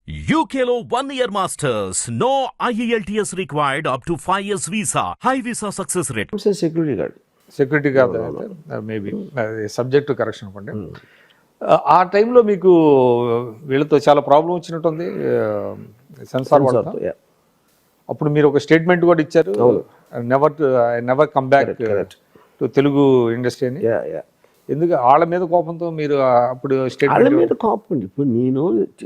UKLO 1 year masters. No IELTS required up to 5 years visa. High visa success rate. Security guard. Security guard అయితే maybe subject correction అనుకోండి. ఆ టైంలో మీకు వీళ్ళతో చాలా ప్రాబ్లం వచ్చినట్టుంది సెన్సార్ వాళ్ళతో. అప్పుడు మీరు ఒక స్టేట్మెంట్ కూడా ఇచ్చారు, never come back to Telugu industry అని. ఎందుకు వాళ్ళ మీద కోపంతో మీరు అప్పుడు వాళ్ళ మీద కోపం? ఇప్పుడు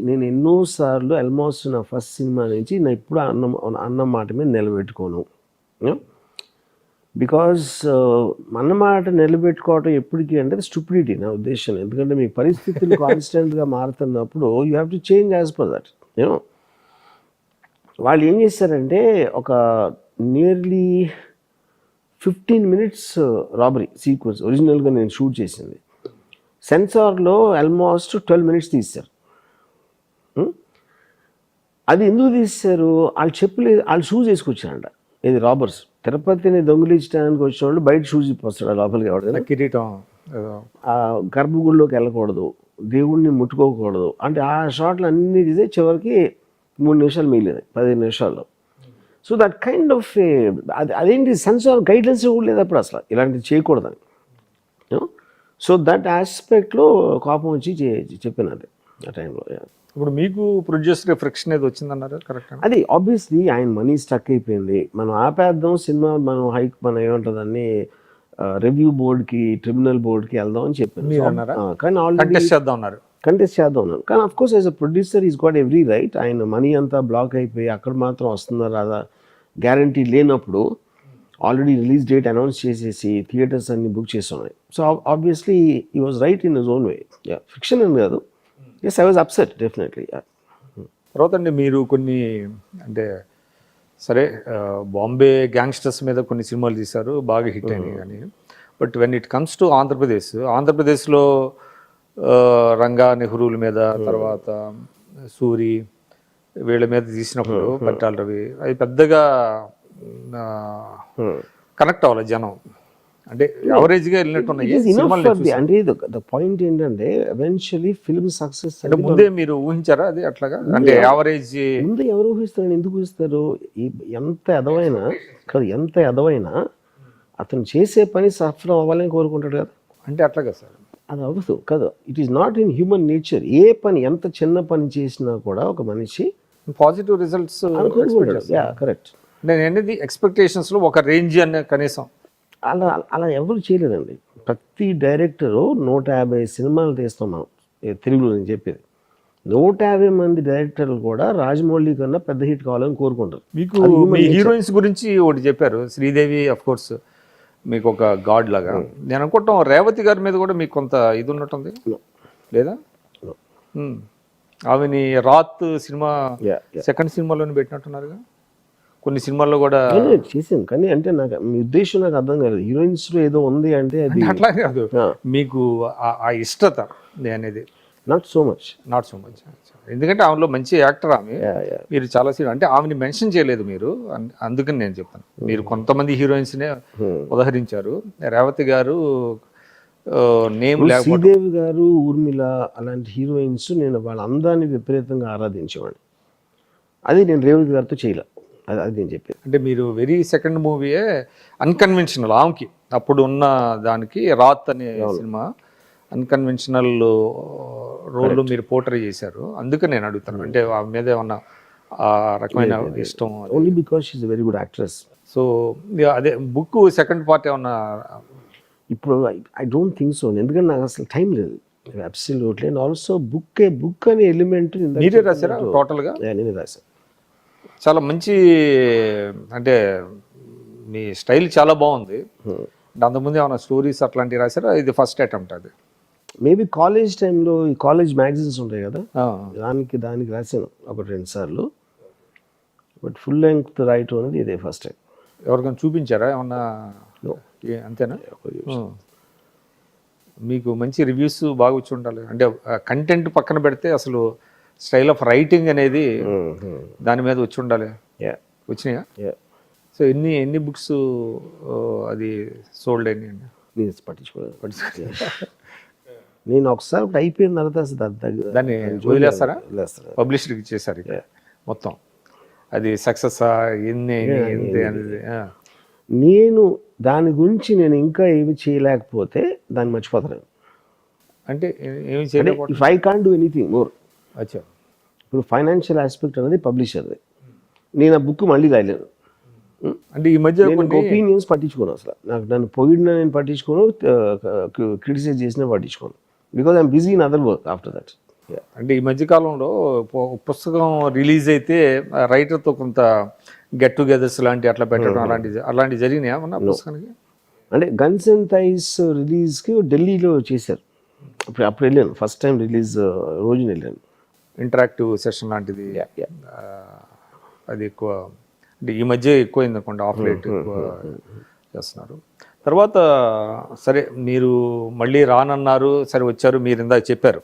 నేను ఎన్నోసార్లు ఆల్మోస్ట్ నా ఫస్ట్ సినిమా నుంచి నా ఇప్పుడు అన్న మాట మీద నిలబెట్టుకోను. బికాజ్ అన్నమాట నిలబెట్టుకోవటం ఎప్పటికీ అంటే స్టూపిడిటీ నా ఉద్దేశం. ఎందుకంటే మీ పరిస్థితులు కాన్స్టెంట్గా మారుతున్నప్పుడు you have to change as per that. You know వాళ్ళు ఏం చేశారంటే ఒక నియర్లీ 15 minutes రాబరీ సీక్వెన్స్ ఒరిజినల్గా నేను షూట్ చేసింది. సెన్సార్లో ఆల్మోస్ట్ 12 minutes తీశారు. అది ఎందుకు తీశారు? వాళ్ళు చెప్పలేదు. వాళ్ళు షూస్ వేసుకొచ్చారంట. ఇది రాబర్స్ తిరుపతిని దొంగిలించడానికి వచ్చిన వాళ్ళు బయట షూస్ ఇప్పొస్తాడు లోపలికి. ఎవడైనా కిరీటం గర్భగుడిలోకి వెళ్ళకూడదు, దేవుణ్ణి ముట్టుకోకూడదు అంటే ఆ షాట్లు అన్నీ తీసే చివరికి 3 నిమిషాలు మిగిలేదు 15 నిమిషాల్లో. సో దట్ కైండ్ ఆఫ్ అదేంటి సెన్సార్ గైడ్లైన్స్ కూడా లేదు అప్పుడు అసలు ఇలాంటివి చేయకూడదని. సో దట్ ఆస్పెక్ట్లో కోపం వచ్చి చెప్పినది ఆ టైంలో. ఇప్పుడు మీకు ప్రొడ్యూసర్ ఫ్రిక్షన్ ఏది వచ్చిందన్నారు కరెక్ట్? అది ఆబ్వియస్లీ ఆయన మనీ స్టక్ అయిపోయింది. మనం ఆపేద్దాం సినిమా, మనం ఏమంటుందని రివ్యూ బోర్డ్కి ట్రిబ్యునల్ బోర్డ్కి వెళ్దాం అని చెప్పాను. కానీ ఆల్రెడీ కంటెస్ట్ చేద్దాం ఉన్నాను. కానీ of course as a producer is got every right. ఆయన మనీ అంతా బ్లాక్ అయిపోయి అక్కడ మాత్రం వస్తుందా రాదా గ్యారంటీ లేనప్పుడు ఆల్రెడీ రిలీజ్ డేట్ అనౌన్స్ చేసేసి థియేటర్స్ అన్ని బుక్ చేసి ఉన్నాయి. So obviously he was right in his own way. Fiction అని కాదు. Yes, I was upset definitely. తర్వాత అండి మీరు కొన్ని అంటే సరే బాంబే గ్యాంగ్స్టర్స్ మీద కొన్ని సినిమాలు తీశారు, బాగా హిట్ అయినాయి. కానీ but when it comes to ఆంధ్రప్రదేశ్లో రంగా నెహ్రూల మీద, తర్వాత సూరి వీళ్ళ మీద తీసినప్పుడు పట్టాల రవి అది పెద్దగా కనెక్ట్ అవ్వాలి జనం. అంటే యావరేజ్గా వెళ్ళినట్టున్నాయి. అంటే ద పాయింట్ ఏంటంటే ఎవెన్చువల్లీ ఫిల్మ్ సక్సెస్ అంటే ముందే మీరు ఊహించారా అది అట్లాగా? అంటే యావరేజ్ ముందు ఎవరు ఊహిస్తారు? ఎందుకు ఊహిస్తారు? ఎంత ఎదవైనా అతను చేసే పని సఫలం అవ్వాలని కోరుకుంటాడు కదా. అంటే అట్లాగా సార్ అది అవ్వదు కదా. It is not in human nature. ఏ పని ఎంత చిన్న పని చేసినా కూడా ఒక మనిషి పాజిటివ్ రిజల్ట్స్ కరెక్ట్. నేను అనేది ఎక్స్పెక్టేషన్స్లో ఒక రేంజ్ అనే కనీసం అలా ఎవరు చేయలేదండి. ప్రతి డైరెక్టరు 150 సినిమాలు తీస్తాం మనం తెలుగులో. నేను చెప్పేది 150 మంది డైరెక్టర్లు కూడా రాజమౌళి కన్నా పెద్ద హిట్ కావాలని కోరుకుంటారు. మీకు మీ హీరోయిన్స్ గురించి ఒకటి చెప్పారు, శ్రీదేవి అఫ్ కోర్స్ మీకు ఒక గాడ్ లాగా. నేను అనుకుంటాం రేవతి గారి మీద కూడా మీకు కొంత ఇది ఉన్నట్టుంది లేదా? ఆమెని రాత్ సినిమా సెకండ్ సినిమాలోనే పెట్టినట్టున్నారుగా. కొన్ని సినిమాల్లో కూడా చేసాను. కానీ అంటే నాకు మీ ఉద్దేశం నాకు అర్థం కాలేదు. హీరోయిన్స్ లో ఏదో ఉంది అంటే అది అట్లా కాదు. మీకు ఆ ఇష్టత అనేది నాట్ సో మచ్. ఎందుకంటే ఆమెలో మంచి యాక్టర్ ఆమె. మీరు చాలా అంటే ఆమెని మెన్షన్ చేయలేదు మీరు, అందుకని నేను చెప్తాను. మీరు కొంతమంది హీరోయిన్స్నే ఉదహరించారు. రేవతి గారు నేమ్ లేకపోతే శ్రీదేవి గారు, ఊర్మిళ అలాంటి హీరోయిన్స్ నేను వాళ్ళ అందాన్ని విపరీతంగా ఆరాధించేవాడిని. అది నేను రేవతి గారితో చేయలే. అది నేను చెప్పేది. అంటే మీరు వెరీ సెకండ్ మూవీయే అన్కన్వెన్షనల్ ఆమెకి అప్పుడు ఉన్న దానికి రాత్ అనే సినిమా అన్కన్వెన్షనల్ రోల్ మీరు పోర్ట్రే చేశారు. అందుకని నేను అడుగుతాను. అంటే ఆమె మీద ఏమన్నా ఆ రకమైన ఇష్టం? Only because she is a very good actress. So అదే బుక్ సెకండ్ పార్ట్ ఏమన్నా ఇప్పుడు ఐ డోంట్ థింక్ సో. ఎందుకంటే నాకు అసలు టైం లేదు. అబ్సల్యూట్లీ. అండ్ ఆల్సో బుక్ అనే ఎలిమెంట్ మీరే రాశారా టోటల్గా? నేనే రాశాను. చాలా మంచి అంటే మీ స్టైల్ చాలా బాగుంది. అంతకుముందు ఏమైనా స్టోరీస్ అట్లాంటివి రాశారా? ఇది ఫస్ట్ అటెంప్ట్ అది? మేబీ కాలేజ్ టైంలో ఈ కాలేజ్ మ్యాగజైన్స్ ఉంటాయి కదా, దానికి రాశాను 1-2 సార్లు. బట్ ఫుల్ లెంగ్త్ రాయటం అనేది ఇదే ఫస్ట్ టైం. ఎవరికైనా చూపించారా ఏమన్నా? అంతేనా? మీకు మంచి రివ్యూస్ బాగా వచ్చి ఉండాలి. అంటే కంటెంట్ పక్కన పెడితే అసలు స్టైల్ ఆఫ్ రైటింగ్ అనేది దాని మీద వచ్చి ఉండాలి. వచ్చినాయా? సో ఎన్ని బుక్స్ అది సోల్డ్ అయినాయండి? పట్టించుకోలేదు. నేను ఒకసారి ఒకటి అయిపోయిన తర్వాత అసలు దాన్ని వదిలేస్తారా? పబ్లిసిటీకి ఇచ్చేసారు ఇక మొత్తం. అది సక్సెస్ ఎన్ని అనేది నేను దాని గురించి నేను ఇంకా ఏమి చేయలేకపోతే దాన్ని మర్చిపోతాను. అంటే ఏమి చేయలేకపోతే if I can't do anything more. అచ్చా. ఇప్పుడు ఫైనాన్షియల్ ఆస్పెక్ట్ అనేది పబ్లిషర్ది. నేను ఆ బుక్ మళ్ళీ రాయలేను. అంటే ఈ మధ్య ఒపీనియన్స్ పట్టించుకోను అసలు. నాకు నన్ను పొగిడిన నేను పట్టించుకోను, క్రిటిసైజ్ చేసినా పట్టించుకోను, because I'm busy in other work after that. అంటే ఈ మధ్య కాలంలో పుస్తకం రిలీజ్ అయితే రైటర్తో కొంత గెట్ టుగెదర్స్ లాంటి అట్లా పెట్టడం అలాంటివి జరిగినాయా మన పుస్తకానికి? అంటే గన్స్ అండ్ థైస్ రిలీజ్కి ఢిల్లీలో చేశారు. అప్పుడు వెళ్ళాను, ఫస్ట్ టైం రిలీజ్ రోజున వెళ్ళాను. ఇంటరాక్టివ్ సెషన్ లాంటిది అది ఎక్కువ, అంటే ఈ మధ్య ఎక్కువైంది అనుకోండి, ఆఫ్ లైట్ ఎక్కువ చేస్తున్నారు. తర్వాత సరే మీరు మళ్ళీ రానన్నారు, సరే వచ్చారు, మీరు ఇందాక చెప్పారు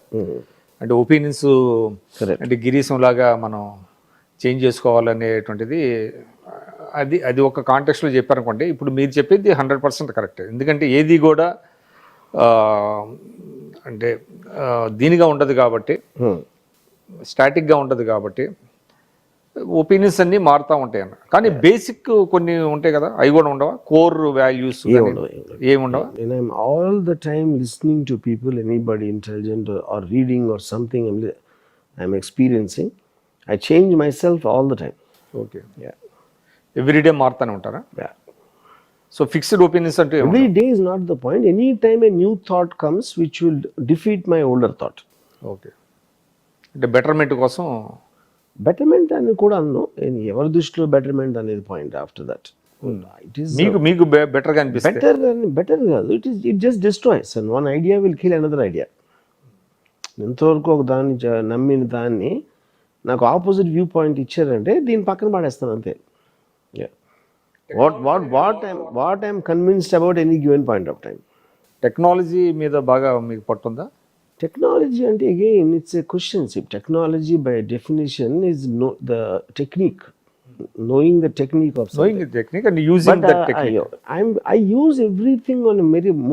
అంటే ఒపీనియన్స్ అంటే గిరీశం లాగా మనం చేంజ్ చేసుకోవాలనేటువంటిది అది ఒక కాంటెక్స్లో చెప్పారనుకోండి. ఇప్పుడు మీరు చెప్పేది 100% కరెక్ట్. ఎందుకంటే ఏది కూడా అంటే దీనిగా ఉండదు కాబట్టి, స్టాటిక్గా ఉండదు కాబట్టి ఒపీనియన్స్ అన్నీ మారుతూ ఉంటాయి అన్న. కానీ బేసిక్ కొన్ని ఉంటాయి కదా, అవి కూడా ఉండవా? కోర్ వాల్యూస్ ఏముండవా? I'm all the time listening to people, anybody intelligent or reading or something I'm experiencing. I change myself all the time. ఓకే. ఎవ్రీడే మారుతానే ఉంటారా? సో ఫిక్స్డ్ ఒపీనియన్స్ అంటే every day is not the point. Any time a new thought comes which will defeat my older thought. Okay. అంటే betterment కోసం. Betterment అని కూడా అన్ను, ఎవరి దృష్టిలో బెటర్మెంట్ అనేది point. After that it is మీకు బెటర్గా అనిపిస్తుంది. బెటర్ కాదు, it just destroys and one idea will kill another idea. ఎంతవరకు ఒక దాన్ని నమ్మిన దాన్ని నాకు ఆపోజిట్ వ్యూ పాయింట్ ఇచ్చారంటే దీని పక్కన పడేస్తాను అంతే. What I'm convinced about any given point of time. Technology మీద బాగా మీకు పట్టుందా? Technology, and again, it's a question. Technology, by definition, is the technique, knowing the technique of something. Knowing the technique and using that technique. I use everything on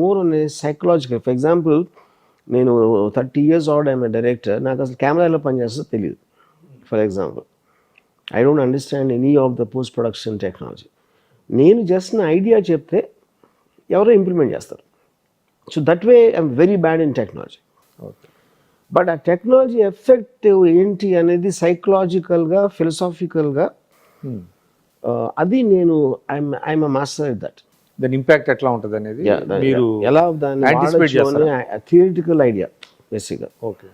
more on a psychological. For example, నేను 30 years old, I'm a director. నాకు అసలు camera ఎలా పనిచేస్తుందో తెలియదు. For example, I don't understand any of the post production technology. నేను just నా idea చెప్తే ఎవరో ఇంప్లిమెంట్ చేస్తారు. So that way I'm very bad in technology. But ఆ టెక్నాలజీ ఎఫెక్ట్ ఏంటి అనేది సైకలాజికల్గా, ఫిలసాఫికల్గా అది నేను I'm a master at that. దాని ఇంపాక్ట్ ఎట్లా ఉంటుంది అనేది మీరు ఎలా దాన్ని థియరిటికల్ ఐడియా బేసిక్గా. ఓకే.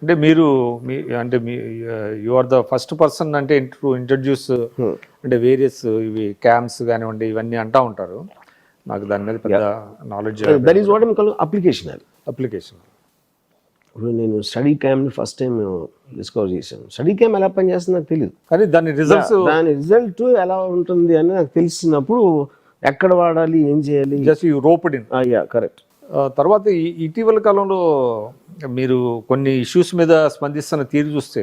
అంటే మీరు అంటే you are the first person అంటే టు ఇంట్రడ్యూస్ అంటే వేరియస్ ఇవి క్యాంప్స్ కానివ్వండి ఇవన్నీ అంటూ ఉంటారు. నాకు దాని మీద పెద్ద knowledge. That is what I call application. Application. ఇప్పుడు నేను స్టడీ క్యాంప్ని ఫస్ట్ టైం డిస్కవర్ చేశాను. స్టడీ క్యాంప్ ఎలా పనిచేస్తుంది నాకు తెలియదు, కానీ దాని రిజల్ట్ ఎలా ఉంటుంది అని నాకు తెలిసినప్పుడు ఎక్కడ వాడాలి, ఏం చేయాలి, just you roped in. Correct. తర్వాత ఇటీవల కాలంలో మీరు కొన్ని ఇష్యూస్ మీద స్పందిస్తున్న తీరు చూస్తే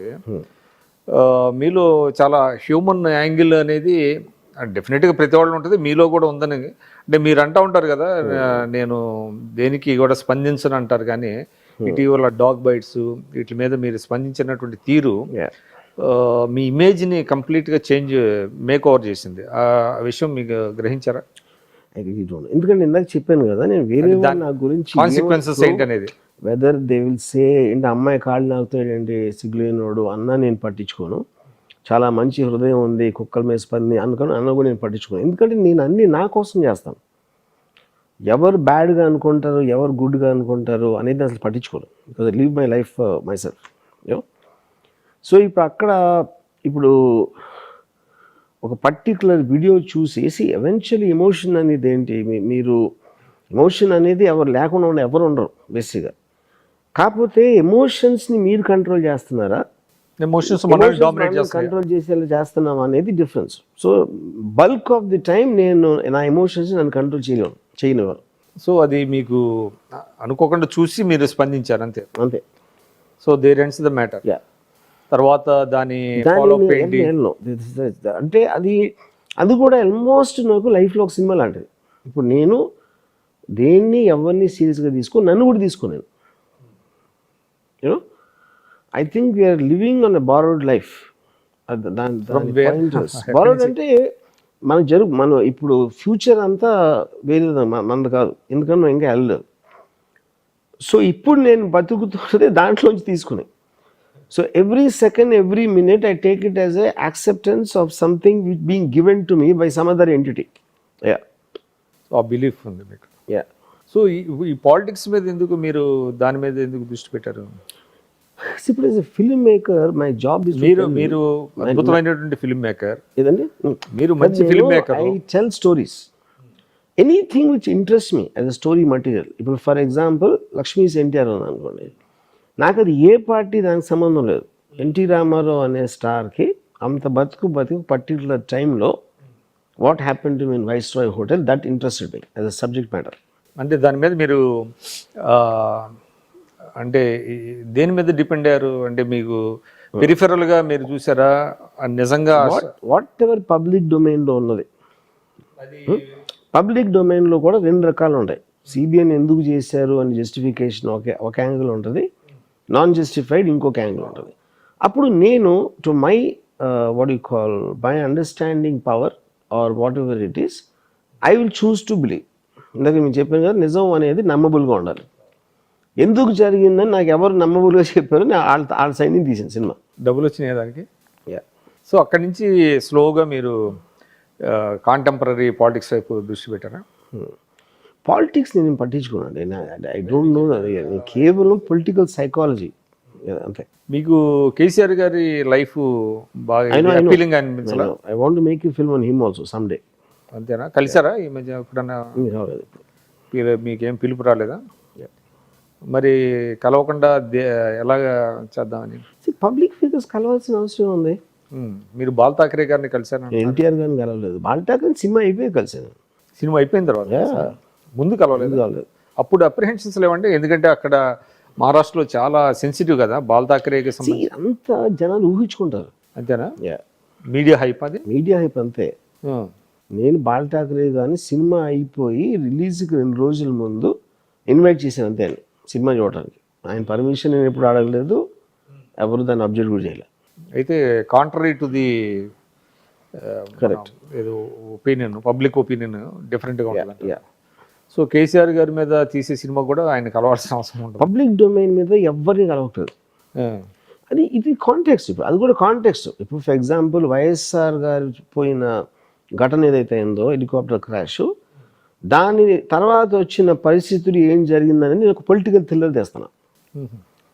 మీలో చాలా హ్యూమన్ యాంగిల్ అనేది డెఫినెట్గా ప్రతి వాళ్ళు ఉంటుంది, మీలో కూడా ఉందని. అంటే మీరు అంటూ ఉంటారు కదా, నేను దేనికి కూడా స్పందించను అంటారు, కానీ ఇటీవల డాగ్ బైట్స్ వీటి మీద మీరు స్పందించినటువంటి తీరు మీ ఇమేజ్ని కంప్లీట్గా మేక్ ఓవర్ చేసింది. ఆ విషయం మీకు గ్రహించారా? ఎందుకంటే ఇందాక చెప్పాను కదా, నేను వేరే నా గురించి కాన్సిక్వెన్సెస్ ఏంటి అనేది, వెదర్ దే విల్ సే ఏంటి అమ్మాయి కాళ్ళు నాకుతాడంటే సిగ్గులేనోడు అన్నా నేను పట్టించుకోను. చాలా మంచి హృదయం ఉంది, కుక్కల మీద స్పంది అన్న కూడా నేను పట్టించుకోను. ఎందుకంటే నేను అన్నీ నా కోసం చేస్తాను. ఎవరు బ్యాడ్గా అనుకుంటారు, ఎవరు గుడ్గా అనుకుంటారు అనేది అసలు పట్టించుకోను. Because I live my life my self. So ఇప్పుడు ఒక పర్టికులర్ వీడియో చూసేసి ఎవెన్చువల్లీ ఎమోషన్ అనేది ఏంటి, మీరు ఎమోషన్ అనేది ఎవరు లేకుండా ఎవరు ఉండరు బేసిక్గా. కాకపోతే ఎమోషన్స్ని మీరు కంట్రోల్ చేస్తున్నారా, ఎమోషన్స్ కంట్రోల్ చేసేలా చేస్తున్నాం అనేది difference. So bulk of the time నేను నా ఎమోషన్స్ నన్ను కంట్రోల్ చేయనివ్వరు. సో అది మీకు అనుకోకుండా చూసి మీరు స్పందించారు అంతే. So there ends the matter. తర్వాత దాని అంటే అది కూడా ఆల్మోస్ట్ నాకు లైఫ్లో ఒక సినిమా లాంటిది. ఇప్పుడు నేను దేన్ని ఎవరిని సీరియస్గా నన్ను కూడా తీసుకోలేను. You know I think we are living on a borrowed life. Borrowed అంటే మనం ఇప్పుడు ఫ్యూచర్ అంతా వేరే మనది కాదు, ఎందుకంటే మనం ఇంకా వెళ్ళలేదు. సో ఇప్పుడు నేను బతుకుతున్నది దాంట్లోంచి తీసుకుని. So every second, every minute I take it as a acceptance of something which being given to me by some other entity. ఆ బిలీఫ్ ఉంది మీకు. సో ఈ పాలిటిక్స్ మీద ఎందుకు మీరు దాని మీద ఎందుకు దృష్టి పెట్టారు? ఇప్పుడు as a film maker my job is మీరు అద్భుతమైనటువంటి ఫిల్మ్ మేకర్. ఏదండి, మీరు మంచి film maker. I tell stories, anything which interest me as a story material. ఇప్పుడు ఫర్ ఎగ్జాంపుల్ లక్ష్మీస్ ఎన్టీఆర్ ఉంది అనుకోండి, నాకు అది ఏ పార్టీ దానికి సంబంధం లేదు. ఎన్టీ రామారావు అనే స్టార్కి అంత బతుకు పర్టికులర్ టైంలో what happen to me in viceroy hotel, that interested me as a subject matter. అంటే దాని మీద మీరు అంటే దేని మీద డిపెండ్ అయ్యారు? అంటే మీకు పెరిఫెరల్గా మీరు చూసారా నిజంగా? వాట్ ఎవర్ పబ్లిక్ డొమైన్లో ఉన్నది. పబ్లిక్ డొమైన్లో కూడా రెండు రకాలు ఉంటాయి. సిబిఐని ఎందుకు చేశారు అని జస్టిఫికేషన్ ఒక యాంగిల్ ఉంటుంది, నాన్ జస్టిఫైడ్ ఇంకొక యాంగిల్ ఉంటుంది. అప్పుడు నేను to my what you call my understanding power or whatever it is, I will choose to believe. ఇందాక నేను చెప్పాను కదా, నిజం అనేది నమ్మబుల్గా ఉండాలి. ఎందుకు జరిగిందని నాకు ఎవరు నమ్మబుల్గా చెప్పారు, వాళ్ళ సైడ్ నుంచి తీసిన సినిమా. డబ్బులు వచ్చినాయి దానికి. సో అక్కడి నుంచి స్లోగా మీరు కాంటెంపరీ పాలిటిక్స్ వైపు దృష్టి పెట్టారా? పాలిటిక్స్ నేను పట్టించుకున్నాను, ఐ డోంట్ నో. కేవలం పొలిటికల్ సైకాలజీ అంతే. మీకు కేసీఆర్ గారి లైఫ్ బాగా అపీలింగ్ అనిపించాలా? I want to make you film on him also some day. అంతేనా? కలిసారా ఈ మధ్య ఎప్పుడన్నా? మీకేం పిలుపు రాలేదా? మరి కలవకుండా ఎలాగ చేద్దామని? పబ్లిక్ ఫిగర్స్ కలవాల్సిన అవసరం ఉంది. మీరు బాల్ ఠాకరే గారిని కలిసారు? ఎన్టీఆర్ గారిని కలవలేదు. బాల్ ఠాకరే సినిమా అయిపోయి కలిసాను. సినిమా అయిపోయిన తర్వాత ముందు కలవలేదు. అప్పుడు అప్రిహెన్షన్స్ లేవండి, ఎందుకంటే అక్కడ మహారాష్ట్రలో చాలా సెన్సిటివ్ కదా బాల్ ఠాకరేకి సంబంధించి. అంతా జనాలు ఊహించుకుంటారు. అంతేనా? Media hype. అది మీడియా హైప్ అంతే. నేను బాల్ ఠాకరే కానీ సినిమా అయిపోయి రిలీజ్కి 2 రోజుల ముందు ఇన్వైట్ చేశాను అంతే అని సినిమా చూడడానికి. ఆయన పర్మిషన్ నేను ఎప్పుడు అడగలేదు, ఎవరు దాన్ని అబ్జెక్ట్ కూడా చేయలేదు. అయితే కాంట్రరీ టు ది కరెక్ట్ ఏదో ఒపీనియన్, పబ్లిక్ ఒపీనియన్ డిఫరెంట్గా ఉంటుంది. సో కేసీఆర్ గారి మీద తీసే సినిమా కూడా ఆయన కలవాల్సిన అవసరం ఉంటుంది. పబ్లిక్ డొమైన్ మీద ఎవరిని కలవట్లేదు. అది ఇది కాంటెక్స్ట్. ఇప్పుడు అది కూడా కాంటెక్స్ట్. ఇప్పుడు ఫర్ ఎగ్జాంపుల్ వైఎస్ఆర్ గారు పోయిన ఘటన ఏదైతే అయిందో, హెలికాప్టర్ క్రాష్, దాని తర్వాత వచ్చిన పరిస్థితులు ఏం జరిగిందని నేను ఒక పొలిటికల్ థ్రిల్లర్ తెస్తాను.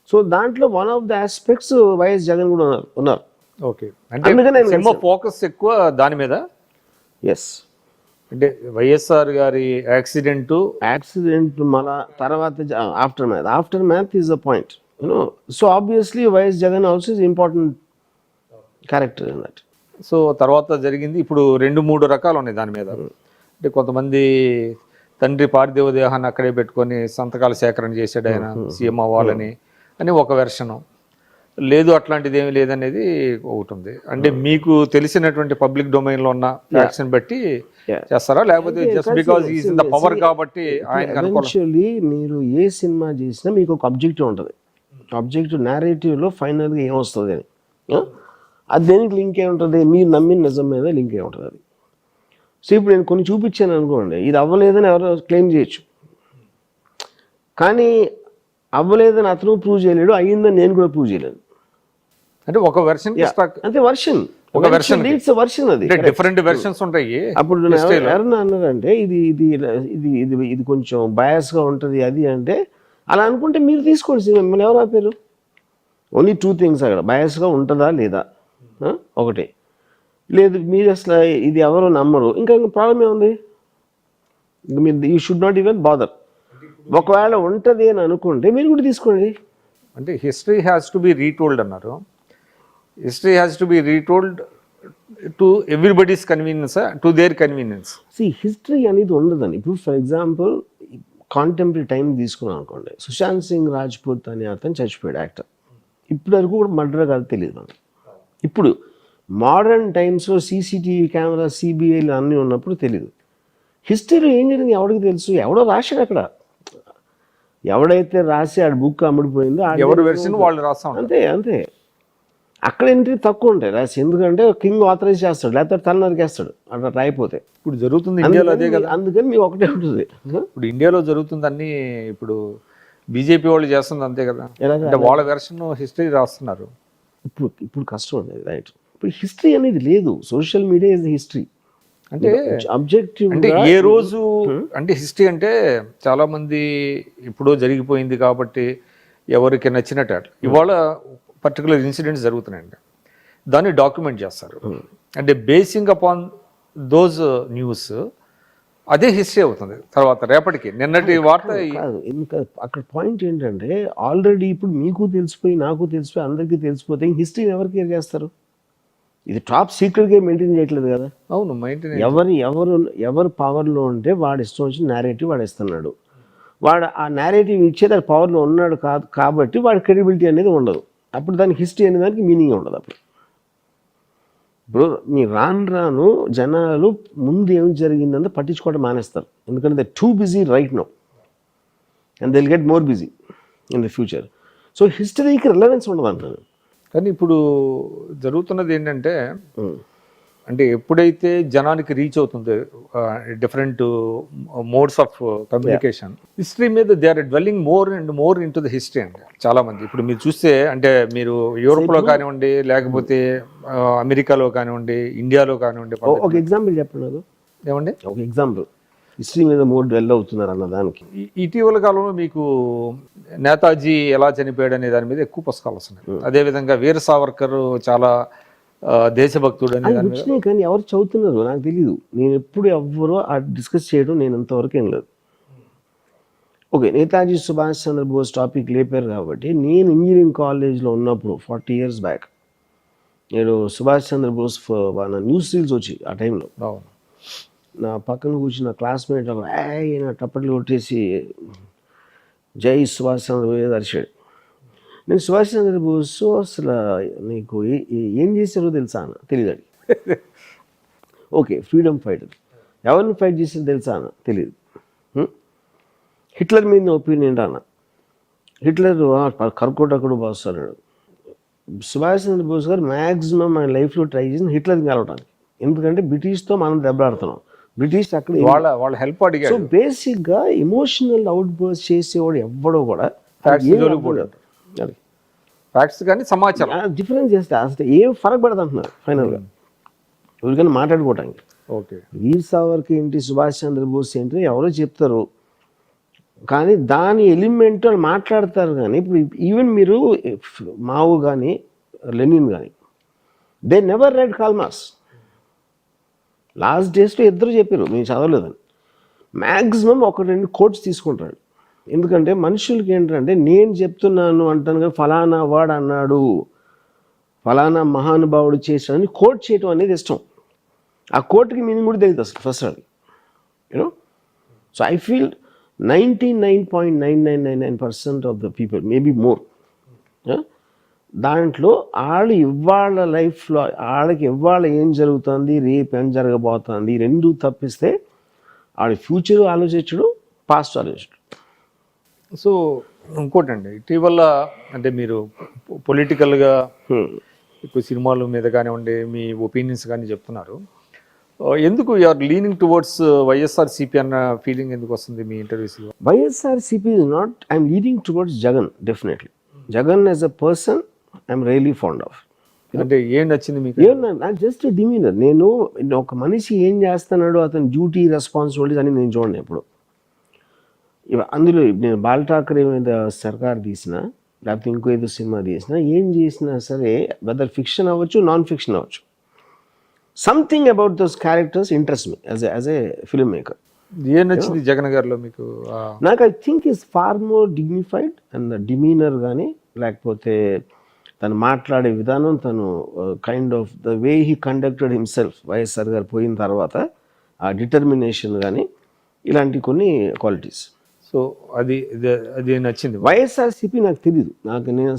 సో దాంట్లో one of the aspects YS Jagan కూడా ఉన్నారు. ఓకే, అంటే సినిమా ఫోకస్ ఎక్కువ దాని మీద. ఎస్, అంటే వైఎస్ఆర్ గారి యాక్సిడెంట్ మళ్ళా తర్వాత after math is a point, you know. So obviously YS Jagan also is important character in that. So తర్వాత జరిగింది ఇప్పుడు 2-3 రకాలు ఉన్నాయి దాని మీద. అంటే కొంతమంది తండ్రి పార్థివ దేహాన్ని అక్కడే పెట్టుకొని సంతకాల సేకరణ చేశాడు ఆయన సీఎం అవ్వాలని అని ఒక వెర్షను. లేదు అట్లాంటిది ఏమి లేదనేది ఒకటి ఉంది. అంటే మీకు తెలిసినటువంటి పబ్లిక్ డొమైన్లో ఉన్న ఫ్యాక్షన్ బట్టి చేస్తారా, లేకపోతే just because is in the power కాబట్టి ఆయన? యాక్చువల్లీ మీరు ఏ సినిమా చేసినా మీకు ఒక అబ్జెక్టివ్ ఉంటుంది. అబ్జెక్టివ్ నేరేటివ్లో ఫైనల్గా ఏమొస్తుంది అని, అది దేనికి లింక్ అయి ఉంటుంది, మీరు నమ్మిన నిజం మీద లింక్ అయి ఉంటుంది అది. సో ఇప్పుడు నేను కొన్ని చూపించాను అనుకోండి, ఇది అవ్వలేదని ఎవరో క్లెయిమ్ చేయొచ్చు, కానీ అవ్వలేదని అతను ప్రూవ్ చేయలేడు, అయ్యిందని నేను కూడా ప్రూవ్ చేయలేను. అంటే ఒక వెర్షన్ అంటే వర్షన్, ఒక వెర్షన్ అది డిఫరెంట్ వెర్షన్స్ ఉంటాయి. అప్పుడు ఎవరన్నా అన్నారంటే ఇది ఇది ఇది ఇది ఇది కొంచెం బయాస్గా ఉంటుంది అది అంటే, అలా అనుకుంటే మీరు తీసుకోండి, మిమ్మల్ని ఎవరు ఆపారు? ఓన్లీ 2 థింగ్స్ అక్కడ, బయాస్గా ఉంటుందా లేదా ఒకటి, లేదు మీరు అసలు ఇది ఎవరో నమ్మరు, ఇంకా ప్రాబ్లం ఏముంది? మీరు you should not even bother. ఒకవేళ ఉంటుంది అని అనుకుంటే మీరు కూడా తీసుకోండి. అంటే history has to be retold అన్నారు. History has to be retold to everybody's convenience, to their convenience. History అనేది ఉండదండి. ఇప్పుడు ఫర్ ఎగ్జాంపుల్ కాంటెంపరీ టైం తీసుకున్నాం అనుకోండి, సుశాంత్ సింగ్ రాజ్పూత్ అనే అతను చచ్చిపోయాడు, యాక్టర్. ఇప్పటి వరకు కూడా మర్డర్ కాదు తెలియదు మనకి. ఇప్పుడు మోడర్న్ టైమ్స్లో సీసీటీవీ కెమెరా, సిబిఐలు అన్నీ ఉన్నప్పుడు తెలియదు. హిస్టరీలో ఏం జరిగింది ఎవరికి తెలుసు? ఎవడో రాశాడు అక్కడ. ఎవడైతే రాసి ఆ బుక్ అమ్ముడిపోయిందో ఎవరు వెర్షన్ వాళ్ళు రాస్తా ఉంటారు. అంతే అంతే. అక్కడ ఎంట్రీ తక్కువ ఉంటాయి రాసి, ఎందుకంటే కింగ్ ఆథరైజ్ చేస్తాడు, లేకపోతే తల నరికేస్తాడు అట్లా రాయిపోతే. ఇప్పుడు జరుగుతుంది ఇండియాలో అదే కదా. అందుకని మీకు ఒకటే ఉంటుంది. ఇప్పుడు ఇండియాలో జరుగుతుంది అన్ని, ఇప్పుడు బీజేపీ వాళ్ళు చేస్తుంది అంతే కదా. అంటే వాళ్ళ వెర్షన్ హిస్టరీ రాస్తున్నారు. ఇప్పుడు కష్టం అనేది, రైట్. ఇప్పుడు హిస్టరీ అనేది లేదు, సోషల్ మీడియా ఇస్ హిస్టరీ. అంటే అబ్జెక్టివ్ అంటే ఏ రోజు అంటే హిస్టరీ అంటే చాలా మంది ఇప్పుడు జరిగిపోయింది కాబట్టి ఎవరికి నచ్చినట్టు ఇవాళ పర్టికులర్ ఇన్సిడెంట్స్ జరుగుతున్నాయండి, దాన్ని డాక్యుమెంట్ చేస్తారు. అంటే బేసింగ్ అపాన్ దోస్ న్యూస్ అదే హిస్టరీ అవుతుంది తర్వాత రేపటికి. నిన్నటి వార్త కాదు, ఇంకా అక్కడ పాయింట్ ఏంటంటే ఆల్రెడీ ఇప్పుడు మీకు తెలిసిపోయి నాకు తెలిసిపోయి అందరికీ తెలిసిపోతే హిస్టరీని ఎవరు కేర్ చేస్తారు? ఇది టాప్ సీక్రెట్గా మెయింటైన్ చేయట్లేదు కదా. అవును, మెయింటైన్. ఎవరు పవర్లో ఉంటే వాడు ఇష్టం వచ్చిన నేరేటివ్ వాడు ఇస్తున్నాడు. వాడు ఆ నేరేటివ్ ఇచ్చేది అది పవర్లో ఉన్నాడు కాదు కాబట్టి వాడి క్రెడిబిలిటీ అనేది ఉండదు. అప్పుడు దానికి హిస్టరీ అనే దానికి మీనింగ్ ఉండదు. అప్పుడు ఇప్పుడు మీ రాను జనాలు ముందు ఏం జరిగిందంటే పట్టించుకోవడం మానేస్తారు, ఎందుకంటే they too busy right now and they will get more busy in the future. So హిస్టరీకి రిలవెన్స్ ఉండదు అంటాను. కానీ ఇప్పుడు జరుగుతున్నది ఏంటంటే అంటే ఎప్పుడైతే జనానికి రీచ్ అవుతుంది different modes of communication, history మీద they are dwelling more and more in to the history అండి చాలా మంది. ఇప్పుడు మీరు చూస్తే అంటే మీరు యూరోప్లో కానివ్వండి, లేకపోతే అమెరికాలో కానివ్వండి, ఇండియాలో కానివ్వండి. ఒక ఎగ్జాంపుల్ చెప్పండి నాకు. ఏమండి ఒక ఎగ్జాంపుల్ హిస్టరీ మీద మోర్ డ్వెల్ అవుతున్నారు అన్న దానికి. ఇటీవల కాలంలో మీకు నేతాజీ ఎలా చనిపోయాడు అనే దాని మీద ఎక్కువ పుస్తకాలు వస్తున్నాయి. అదేవిధంగా వీర సావర్కర్ చాలా దేశభక్తుడు అని వచ్చినాయి, కానీ ఎవరు చదువుతున్నారు నాకు తెలియదు. నేను ఎప్పుడు ఎవరో డిస్కస్ చేయడం నేను అంతవరకు ఏం లేదు. ఓకే, నేతాజీ సుభాష్ చంద్రబోస్ టాపిక్ లేపారు కాబట్టి నేను ఇంజనీరింగ్ కాలేజ్లో ఉన్నప్పుడు 40 years బ్యాక్ నేను సుభాష్ చంద్రబోస్ న్యూస్ రీల్స్ వచ్చి ఆ టైంలో నా పక్కన కూర్చున్న క్లాస్మేట్ నా టప్పట్లు కొట్టేసి జై సుభాష్ చంద్రబోస్ అరిచాడు. నేను సుభాష్ చంద్రబోస్ అసలు నీకు ఏం చేశారో తెలుసా అన్న, తెలియదు. ఓకే, ఫ్రీడమ్ ఫైటర్, ఎవరిని ఫైట్ చేసారో తెలుసా అన్న, తెలియదు. హిట్లర్ మీద ఒపీనియన్ అన్న, హిట్లర్ కర్కోటకుడు బాస్ అన్నాడు. సుభాష్ చంద్రబోస్ గారు మ్యాక్సిమం మన లైఫ్లో ట్రై చేసిన హిట్లర్ని కలవడానికి, ఎందుకంటే బ్రిటిష్తో మనం దెబ్బలాడుతున్నాం, బ్రిటిష్ అక్కడ వాళ్ళ హెల్ప్ అడిగారు. సో బేసిక్గా ఎమోషనల్ అవుట్ బర్స్ట్ చేసేవాడు ఎవ్వడో కూడా ఫ్యాక్ట్స్ కానీ సమాచారం డిఫరెన్స్ చేస్తే అసలు ఏం ఫరక్ పడదు అంటున్నారు ఫైనల్గా ఎవరికైనా మాట్లాడుకోవటానికి. ఓకే, వీర్ సావర్కర్ ఏంటి, సుభాష్ చంద్రబోస్ ఏంటి ఎవరో చెప్తారు, కానీ దాని ఎలిమెంట్ వాళ్ళు మాట్లాడతారు. కానీ ఇప్పుడు ఈవెన్ మీరు మావు కానీ లెనిన్ కానీ they never red call marks. Last డేస్లో ఇద్దరు చెప్పారు మేము చదవలేదని. మ్యాక్సిమం 1-2 కోట్స్ తీసుకుంటాడు, ఎందుకంటే మనుషులకి ఏంటంటే నేను చెప్తున్నాను అంటాను కానీ ఫలానా వాడు అన్నాడు, ఫలానా మహానుభావుడు చేశాడని కోట్ చేయటం అనేది ఇష్టం. ఆ కోట్కి మీనింగ్ కూడా తెలియదు అసలు ఫస్ట్ అది, you know. So I feel 99.9999% of the people, maybe more, దాంట్లో వాళ్ళు ఇవాళ లైఫ్లో వాళ్ళకి ఇవాళ ఏం జరుగుతుంది, రేపు ఏం జరగబోతుంది, రెండు తప్పిస్తే వాళ్ళ ఫ్యూచర్ ఆలోచించడు, పాస్ట్ ఆలోచించడు. సో ఇంకోటండి, ఇటీవల అంటే మీరు పొలిటికల్గా ఇప్పుడు సినిమాల మీద కానివ్వండి మీ ఒపీనియన్స్ కానీ చెప్తున్నారు, ఎందుకు యూఆర్ లీనింగ్ టువర్డ్స్ వైఎస్ఆర్సీపీ అన్న ఫీలింగ్ ఎందుకు వస్తుంది మీ ఇంటర్వ్యూస్లో? YSRCP is not, I'm leaning towards Jagan. Definitely Jagan as a person I'm really fond of. అంటే ఏం నచ్చింది మీకు? నాకు జస్ట్ డిమీనర్. నేను ఒక మనిషి ఏం చేస్తున్నాడో అతని డ్యూటీ రెస్పాన్సిబిలిటీస్ అని నేను చూడండి ఎప్పుడు. అందులో నేను బాల్ ఠాకరే మీద సర్కార్ తీసినా లేకపోతే ఇంకో ఏదో సినిమా తీసినా ఏం చేసినా సరే, వెదర్ ఫిక్షన్ అవ్వచ్చు నాన్ ఫిక్షన్ అవ్వచ్చు, something about those characters interest me as a film maker. ఏం నచ్చింది జగన్ గారిలో మీకు? నాకు I think is far more dignified and demeanour కానీ, లేకపోతే తను మాట్లాడే విధానం, తను kind of the way he conducted himself YSR garu పోయిన తర్వాత ఆ డిటర్మినేషన్ కానీ ఇలాంటి కొన్ని క్వాలిటీస్. సో అది నచ్చింది. వైఎస్ఆర్సీపీ నాకు తెలియదు, నాకు నేను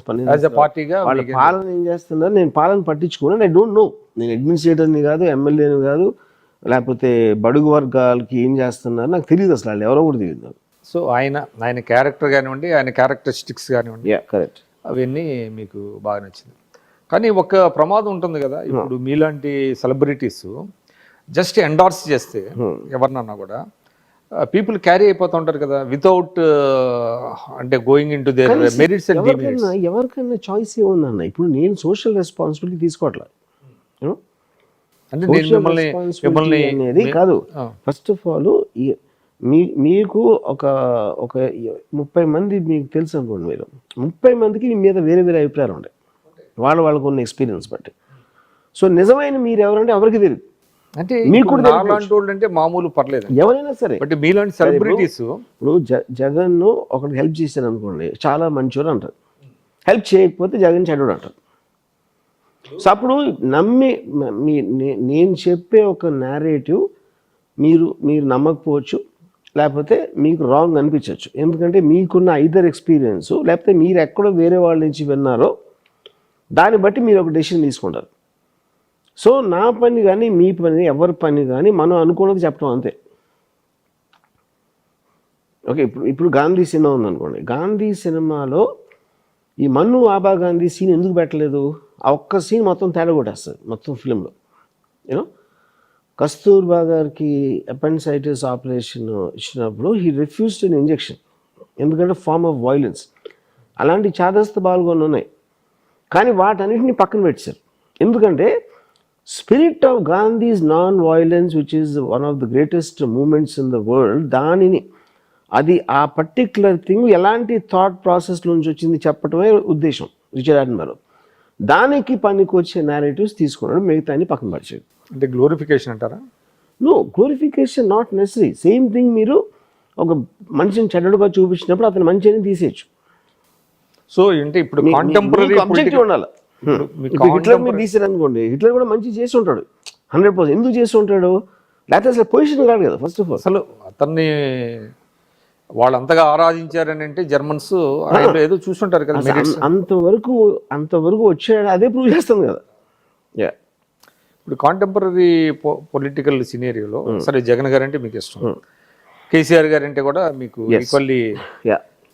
పార్టీగా వాళ్ళ పాలన ఏం చేస్తున్నారు నేను పాలన పట్టించుకున్నాను. ఐ డోంట్ నో, నేను అడ్మినిస్ట్రేటర్ని కాదు, ఎమ్మెల్యేని కాదు, లేకపోతే బడుగు వర్గాలకి ఏం చేస్తున్నారు నాకు తెలియదు, అసలు వాళ్ళు ఎవరో కూడా తెలియదు నాకు. సో ఆయన క్యారెక్టర్ కానివ్వండి, ఆయన క్యారెక్టరిస్టిక్స్ కానివ్వండి, కరెక్ట్. అవన్నీ మీకు బాగా నచ్చింది. కానీ ఒక ప్రమాదం ఉంటుంది కదా, ఇప్పుడు మీలాంటి సెలబ్రిటీస్ జస్ట్ ఎండార్స్ చేస్తే ఎవరినన్నా కూడా పీపుల్ క్యారీ అయిపోతూ ఉంటారు కదా, వితౌట్ అంటే going in to their merits and demerits. ఎవరికైనా చాయిస్ ఏముందన్న, ఇప్పుడు నేను సోషల్ రెస్పాన్సిబిలిటీ తీసుకోవట్లేదు. అంటే మిమ్మల్ని అనేది కాదు. ఫస్ట్ ఆఫ్ ఆల్ మీకు ఒక 30 మంది మీకు తెలుసు అనుకోండి, మీరు 30 మందికి మీ మీద వేరే వేరే అభిప్రాయాలు ఉంటాయి, వాళ్ళకు ఉన్న ఎక్స్పీరియన్స్ బట్టి. సో నిజమైన మీరు ఎవరంటే ఎవరికి తెలియదు. అంటే మీకు అంటే మామూలు పర్లేదు, ఎవరైనా సరే. బట్ మీలాంటి సెలబ్రిటీస్ ఇప్పుడు జగన్ ఒకరికి హెల్ప్ చేశారు అనుకోండి, చాలా మంచివారు అంటారు. హెల్ప్ చేయకపోతే జగన్ చెడ్డోడు అంటారు. సో అప్పుడు నమ్మి నేను చెప్పే ఒక నేరేటివ్ మీరు నమ్మకపోవచ్చు, లేకపోతే మీకు రాంగ్ అనిపించవచ్చు. ఎందుకంటే మీకున్న ఐదర్ ఎక్స్పీరియన్స్, లేకపోతే మీరు ఎక్కడో వేరే వాళ్ళ నుంచి విన్నారో దాన్ని బట్టి మీరు ఒక డెసిషన్ తీసుకుంటారు. సో నా పని కానీ మీ పని ఎవరి పని కానీ మనం అనుకున్నది చెప్పడం అంతే. ఓకే, ఇప్పుడు గాంధీ సినిమా ఉందనుకోండి, గాంధీ సినిమాలో ఈ మన్ను ఆబా గాంధీ సీన్ ఎందుకు పెట్టలేదు? ఆ ఒక్క సీన్ మొత్తం తేడా కొట్టేస్తుంది మొత్తం ఫిలింలో. యూనో, కస్తూర్బా గారికి అపెండిసైటిస్ ఆపరేషన్ ఇచ్చినప్పుడు హీ రిఫ్యూజ్డ్ అన్ ఇంజెక్షన్, ఎందుకంటే ఫార్మ్ ఆఫ్ వైలెన్స్. అలాంటి చాదస్త బాల్గొని ఉన్నాయి, కానీ వాటన్నిటిని పక్కన పెట్టారు. ఎందుకంటే spirit of Gandhi's non violence, which is one of the greatest moments in the world, దానిని అది ఆ పర్టిక్యులర్ థింగ్ ఎలాంటి థాట్ ప్రాసెస్ నుంచి వచ్చింది చెప్పటమే ఉద్దేశం రిచర్డ్ అట్మర్. దానికి పనికి వచ్చే నేరేటివ్స్ తీసుకున్నాడు, మిగతా అని పక్కన పడిచాడు. అంటే గ్లోరిఫికేషన్ అంటారా? No, glorification not necessary. Same thing, మీరు ఒక మనిషిని చెడ్డడుగా చూపించినప్పుడు అతను మంచి అని తీసేయచ్చు. సో అంటే ఇప్పుడు కాంటెంపరరీ ఆబ్జెక్టివ్ ఉండాలి. హిట్లర్ మీరు తీసారు అనుకోండి, హిట్లర్ కూడా మంచి చేసి ఉంటాడు 100%. ఎందుకు చేసి ఉంటాడు? లేకపోతే అసలు పొజిషన్ కాదు కదా. ఫస్ట్ ఆఫ్ ఆల్ అసలు అతన్ని వాళ్ళంతగా ఆరాధించారని అంటే జర్మన్స్ ఏదో చూస్తుంటారు కదా, అంతవరకు వచ్చాడు, అదే ప్రూవ్ చేస్తుంది కదా. ఇప్పుడు కాంటెంపరీ పొలిటికల్ సినేరియోలో సరే జగన్ గారు అంటే మీకు ఇష్టం, కేసీఆర్ గారు అంటే కూడా మీకు ఈక్వల్లీ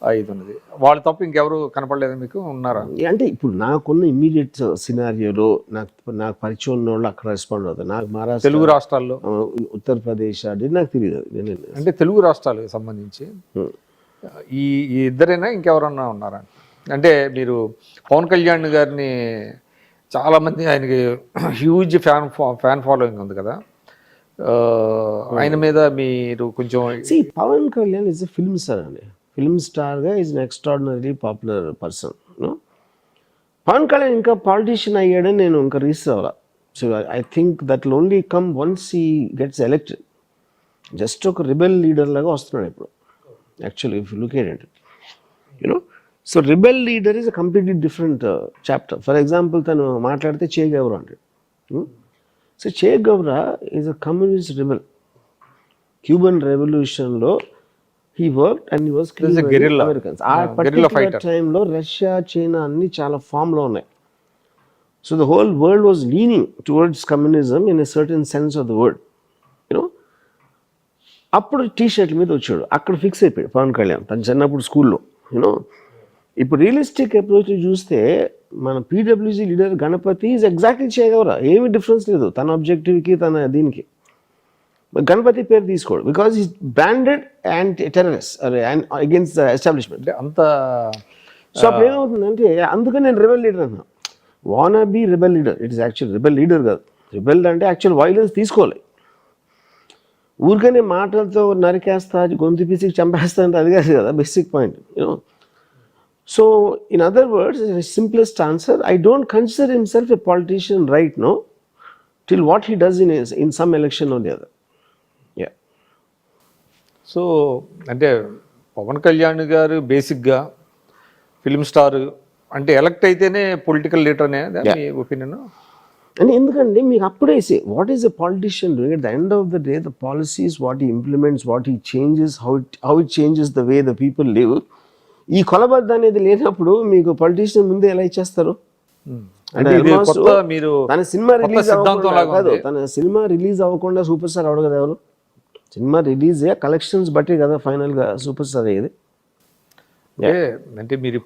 ఇది ఉన్నది. వాళ్ళు తప్ప ఇంకెవరు కనపడలేదు మీకు, ఉన్నారా? అంటే ఇప్పుడు నాకున్న ఇమ్మీడియట్ సినారియోలో నాకు పరిచయం ఉన్న వాళ్ళు అక్కడ రెస్పాండ్ అవుతారు. నాకు మహారాష్ట్ర, తెలుగు రాష్ట్రాల్లో, ఉత్తరప్రదేశ్ అది నాకు తెలియదు. అంటే తెలుగు రాష్ట్రాలకు సంబంధించి ఈ ఇద్దరైనా ఇంకెవరన్నా ఉన్నారా? అంటే మీరు పవన్ కళ్యాణ్ గారిని చాలామంది, ఆయనకి హ్యూజ్ ఫ్యాన్ ఫాలోయింగ్ ఉంది కదా, ఆయన మీద మీరు కొంచెం Pawan Kalyan is a film star అండి. ఫిల్మ్ స్టార్గా is an extraordinary popular person. Pawan Kalyan ఇంకా పాలిటీషియన్ అయ్యాడని నేను ఇంకా రీసెర్చ్ అవ్వాలి. So I think that will only come once he gets elected. Just ఒక రిబెల్ లీడర్ లాగా వస్తున్నాడు ఇప్పుడు actually, if you look at it. You know, so rebel leader is a completely different chapter. For example, తను మాట్లాడితే Che Guevara అంటాడు. సో Che Gaura is a communist rebel. Cuban రెవల్యూషన్లో he worked and he was killing Americans. ఆ particular టైంలో Russia, China అన్ని చాలా ఫామ్లో ఉన్నాయి. So the whole world was leaning towards communism in a certain sense of the word. You know, అప్పుడు టీ షర్ట్ల మీద వచ్చాడు, అక్కడ ఫిక్స్ అయిపోయాడు పవన్ కళ్యాణ్ తను చిన్నప్పుడు స్కూల్లో. యూనో, ఇప్పుడు రియలిస్టిక్ అప్రోచ్ చూస్తే మన PWG leader Ganapathi is exactly చేయగలరా, ఏమి డిఫరెన్స్ లేదు తన ఆబ్జెక్టివ్కి తన దీనికి. గణపతి పేరు తీసుకోడు, because is branded and terrorist against the establishment అంత. సో అప్పుడు ఏమవుతుందంటే, అందుకని నేను రెబెల్ లీడర్ అన్నా. Wanna be rebel leader, it is actual rebel leader కాదు. రెబెల్ అంటే యాక్చువల్ వైలెన్స్ తీసుకోవాలి. ఊరికనే మాటలతో నరికేస్తా, గొంతు పిసికి చంపేస్తా అంటే అది కాదు కదా basic point. You know, so in other words, simplest answer, I don't consider himself a politician right no till what he does in some election or the other. So అంటే పవన్ కళ్యాణ్ గారు బేసిక్గా ఫిల్మ్ స్టార్ అంటే ఎలక్ట్ అయితేనే political leader అనే మీ opinion? అని ఎందుకంటే మీకు అప్పుడే what is a politician doing at the end of the day, the policies what he implements, what he changes, how it changes the way the people live. ఈ కొలబద్ద అనేది లేనప్పుడు మీకు పొలిటీషియన్ ముందే ఎలా ఇచ్చేస్తారు? తన సినిమా రిలీజ్ అవ్వకుండా సూపర్ స్టార్ అవడు కదా ఎవరు సినిమా రిలీజ్ అయ్యే కలెక్షన్స్ బట్టి కదా ఫైనల్గా సూపర్ స్టార్ అయ్యేది. అంటే మీరు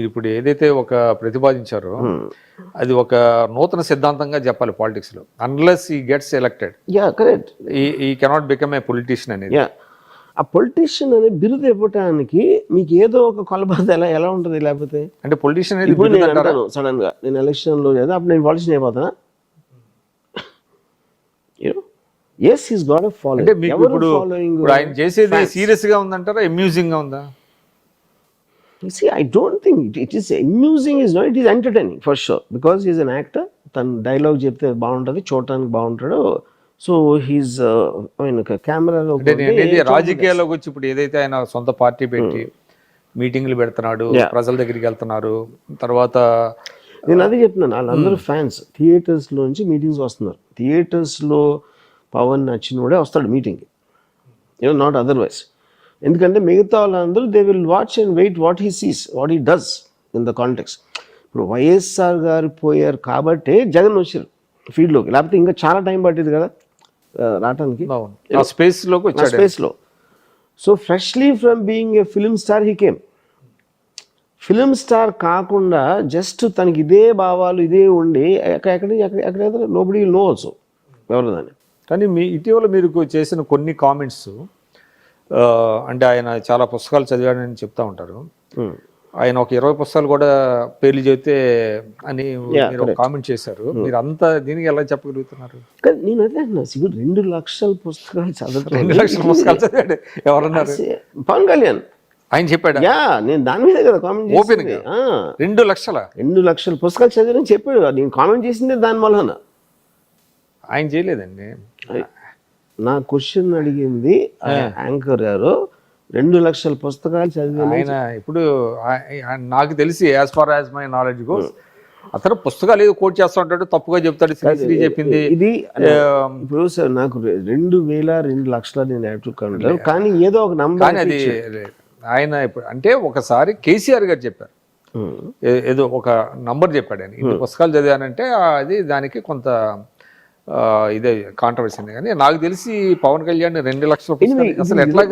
ఇప్పుడు ఏదైతే ఒక ప్రతిపాదించారో అది ఒక నూతన సిద్ధాంతంగా చెప్పాలి పాలిటిక్స్ లో. అన్లెస్ ఈ గెట్స్ ఎలక్టెడ్, కరెక్ట్, ఈ కెనాట్ బికమ్ ఏ పొలిటీషియన్ అనేది. ఆ పొలిటీషియన్ అనే బిరుదు ఇవ్వటానికి మీకు ఏదో ఒక కొలబద్ద ఎలా ఉంటుంది? లేకపోతే అంటే పొలిటీషియన్ అనేది ఇప్పుడు నేను అంటాను సడన్ గా నేను ఎలక్షన్ లో లేదా అప్పుడు నేను పాలిటిషియన్ అయిపోతానా? Yes he's got a following. అంటే మీకు ఇప్పుడు ఆయన చేసేది సీరియస్ గా ఉందంటారా, అమ్యూజింగ్ గా ఉందా? See, I don't think it is amusing, is not, it is entertaining for sure, because he is an actor. తన డైలాగ్ చెప్తే బాగుంటుంది, చూడటానికి బాగుంటాడు. సో హీస్ ఐ మీన్ కెమెరాలో రాజకీయాల్లోకి వచ్చి ఇప్పుడు ఏదైతే ఆయన సొంత పార్టీ పెట్టి మీటింగ్లు పెడుతున్నాడు, ప్రజల దగ్గరికి వెళ్తున్నారు, తర్వాత నేను అదే చెప్తున్నాను, వాళ్ళందరూ ఫ్యాన్స్ థియేటర్స్ లోంచి మీటింగ్స్ వస్తున్నారు. థియేటర్స్ లో పవన్ నచ్చినోడే వస్తాడు మీటింగ్కి, నాట్ అదర్వైజ్. ఎందుకంటే మిగతా వాళ్ళందరూ they will watch and wait what he sees, what he does in the context. ఇప్పుడు వైఎస్ఆర్ గారు పోయారు కాబట్టి జగన్ వచ్చారు ఫీల్డ్లోకి, లేకపోతే ఇంకా చాలా టైం పట్టేది కదా రావటానికి స్పేస్లో. So freshly from being a film star he came. Film star కాకుండా జస్ట్ తనకి ఇదే భావాలు ఇదే ఉండి ఎక్కడైతే నోబడీ విల్ నో ఆల్సో ఎవరు దాన్ని. కానీ ఇటీవల మీరు చేసిన కొన్ని కామెంట్స్, అంటే ఆయన చాలా పుస్తకాలు చదివాడని చెప్తా ఉంటారు. ఆయన ఒక 20 పుస్తకాలు కూడా పేర్లు చెబితే అని మీరు కామెంట్ చేశారు. మీరు అంతా దీనికి ఎలా చెప్పగలుగుతున్నారు? నేను అదే అన్నా, 2 లక్షల పుస్తకాలు చదవడం. 2 లక్షల పుస్తకాలు చదివాడు ఎవరన్నారు? పవన్ కళ్యాణ్ ఆయన చెప్పాడు. నేను దాని మీద కదా కామెంట్ ఓపెన్ గా 2 లక్షల పుస్తకాలు చదివారని చెప్పాడు. నేను కామెంట్ చేసిందే దాని వలన. ఆయన చేయలేదండి. నా క్వశ్చన్ అడిగింది యాంకర్ గారు 2 లక్షల పుస్తకాలు చదివి. ఆయన ఇప్పుడు నాకు తెలిసి as far as my knowledge goes అతను పుస్తకాలు ఏదో కోట్ చేస్తూ ఉంటాడు, తప్పుగా చెప్తాడు. శ్రీ చెప్పింది ఇది ఇప్పుడు సార్ నాకు 2 లక్షల నేను యాక్చువల్ కానీ ఏదో ఒక నంబర్. కానీ అది ఆయన ఇప్పుడు అంటే ఒకసారి కేసీఆర్ గారు చెప్పారు, ఏదో ఒక నంబర్ చెప్పాడు ఆయన, 2 పుస్తకాలు చదివానంటే అది దానికి కొంత ఇదే కాంట్రవర్సీ ఉంది. కానీ నాకు తెలిసి పవన్ కళ్యాణ్ 2 లక్షల అసలు ఎట్లా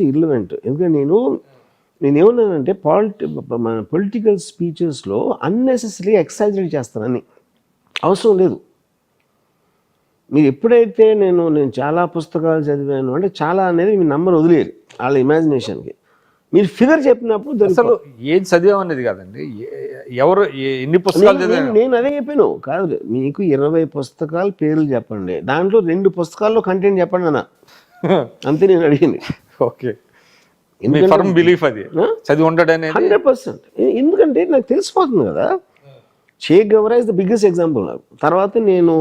ఇర్రిలెవెంట్. ఎందుకంటే నేనేమన్నానంటే మన పొలిటికల్ స్పీచెస్లో అన్నెసెసరీ ఎక్సైటెడ్ చేస్తానని అవసరం లేదు. మీరు ఎప్పుడైతే నేను చాలా పుస్తకాలు చదివాను అంటే చాలా అనేది మీ నంబర్ వదిలేరు వాళ్ళ ఇమాజినేషన్కి. మీరు ఫిగర్ చెప్పినప్పుడు అసలు ఏం చదివామనేది కాదండి, ఎవరు ఎన్ని పుస్తకాలు చదివాను. నేను అదే చెప్పాను, కాదు మీకు 20 పుస్తకాల పేర్లు చెప్పండి, దాంట్లో 2 పుస్తకాల్లో కంటెంట్ చెప్పండి అన్న, అంతే నేను అడిగింది. ఓకే, బిలీఫ్ అది చదివి ఉంటాడు 100%. ఎందుకంటే నాకు తెలిసిపోతుంది కదా. చే గవరా ఇస్ ద బిగ్గెస్ట్ ఎగ్జాంపుల్ నాకు. తర్వాత నేను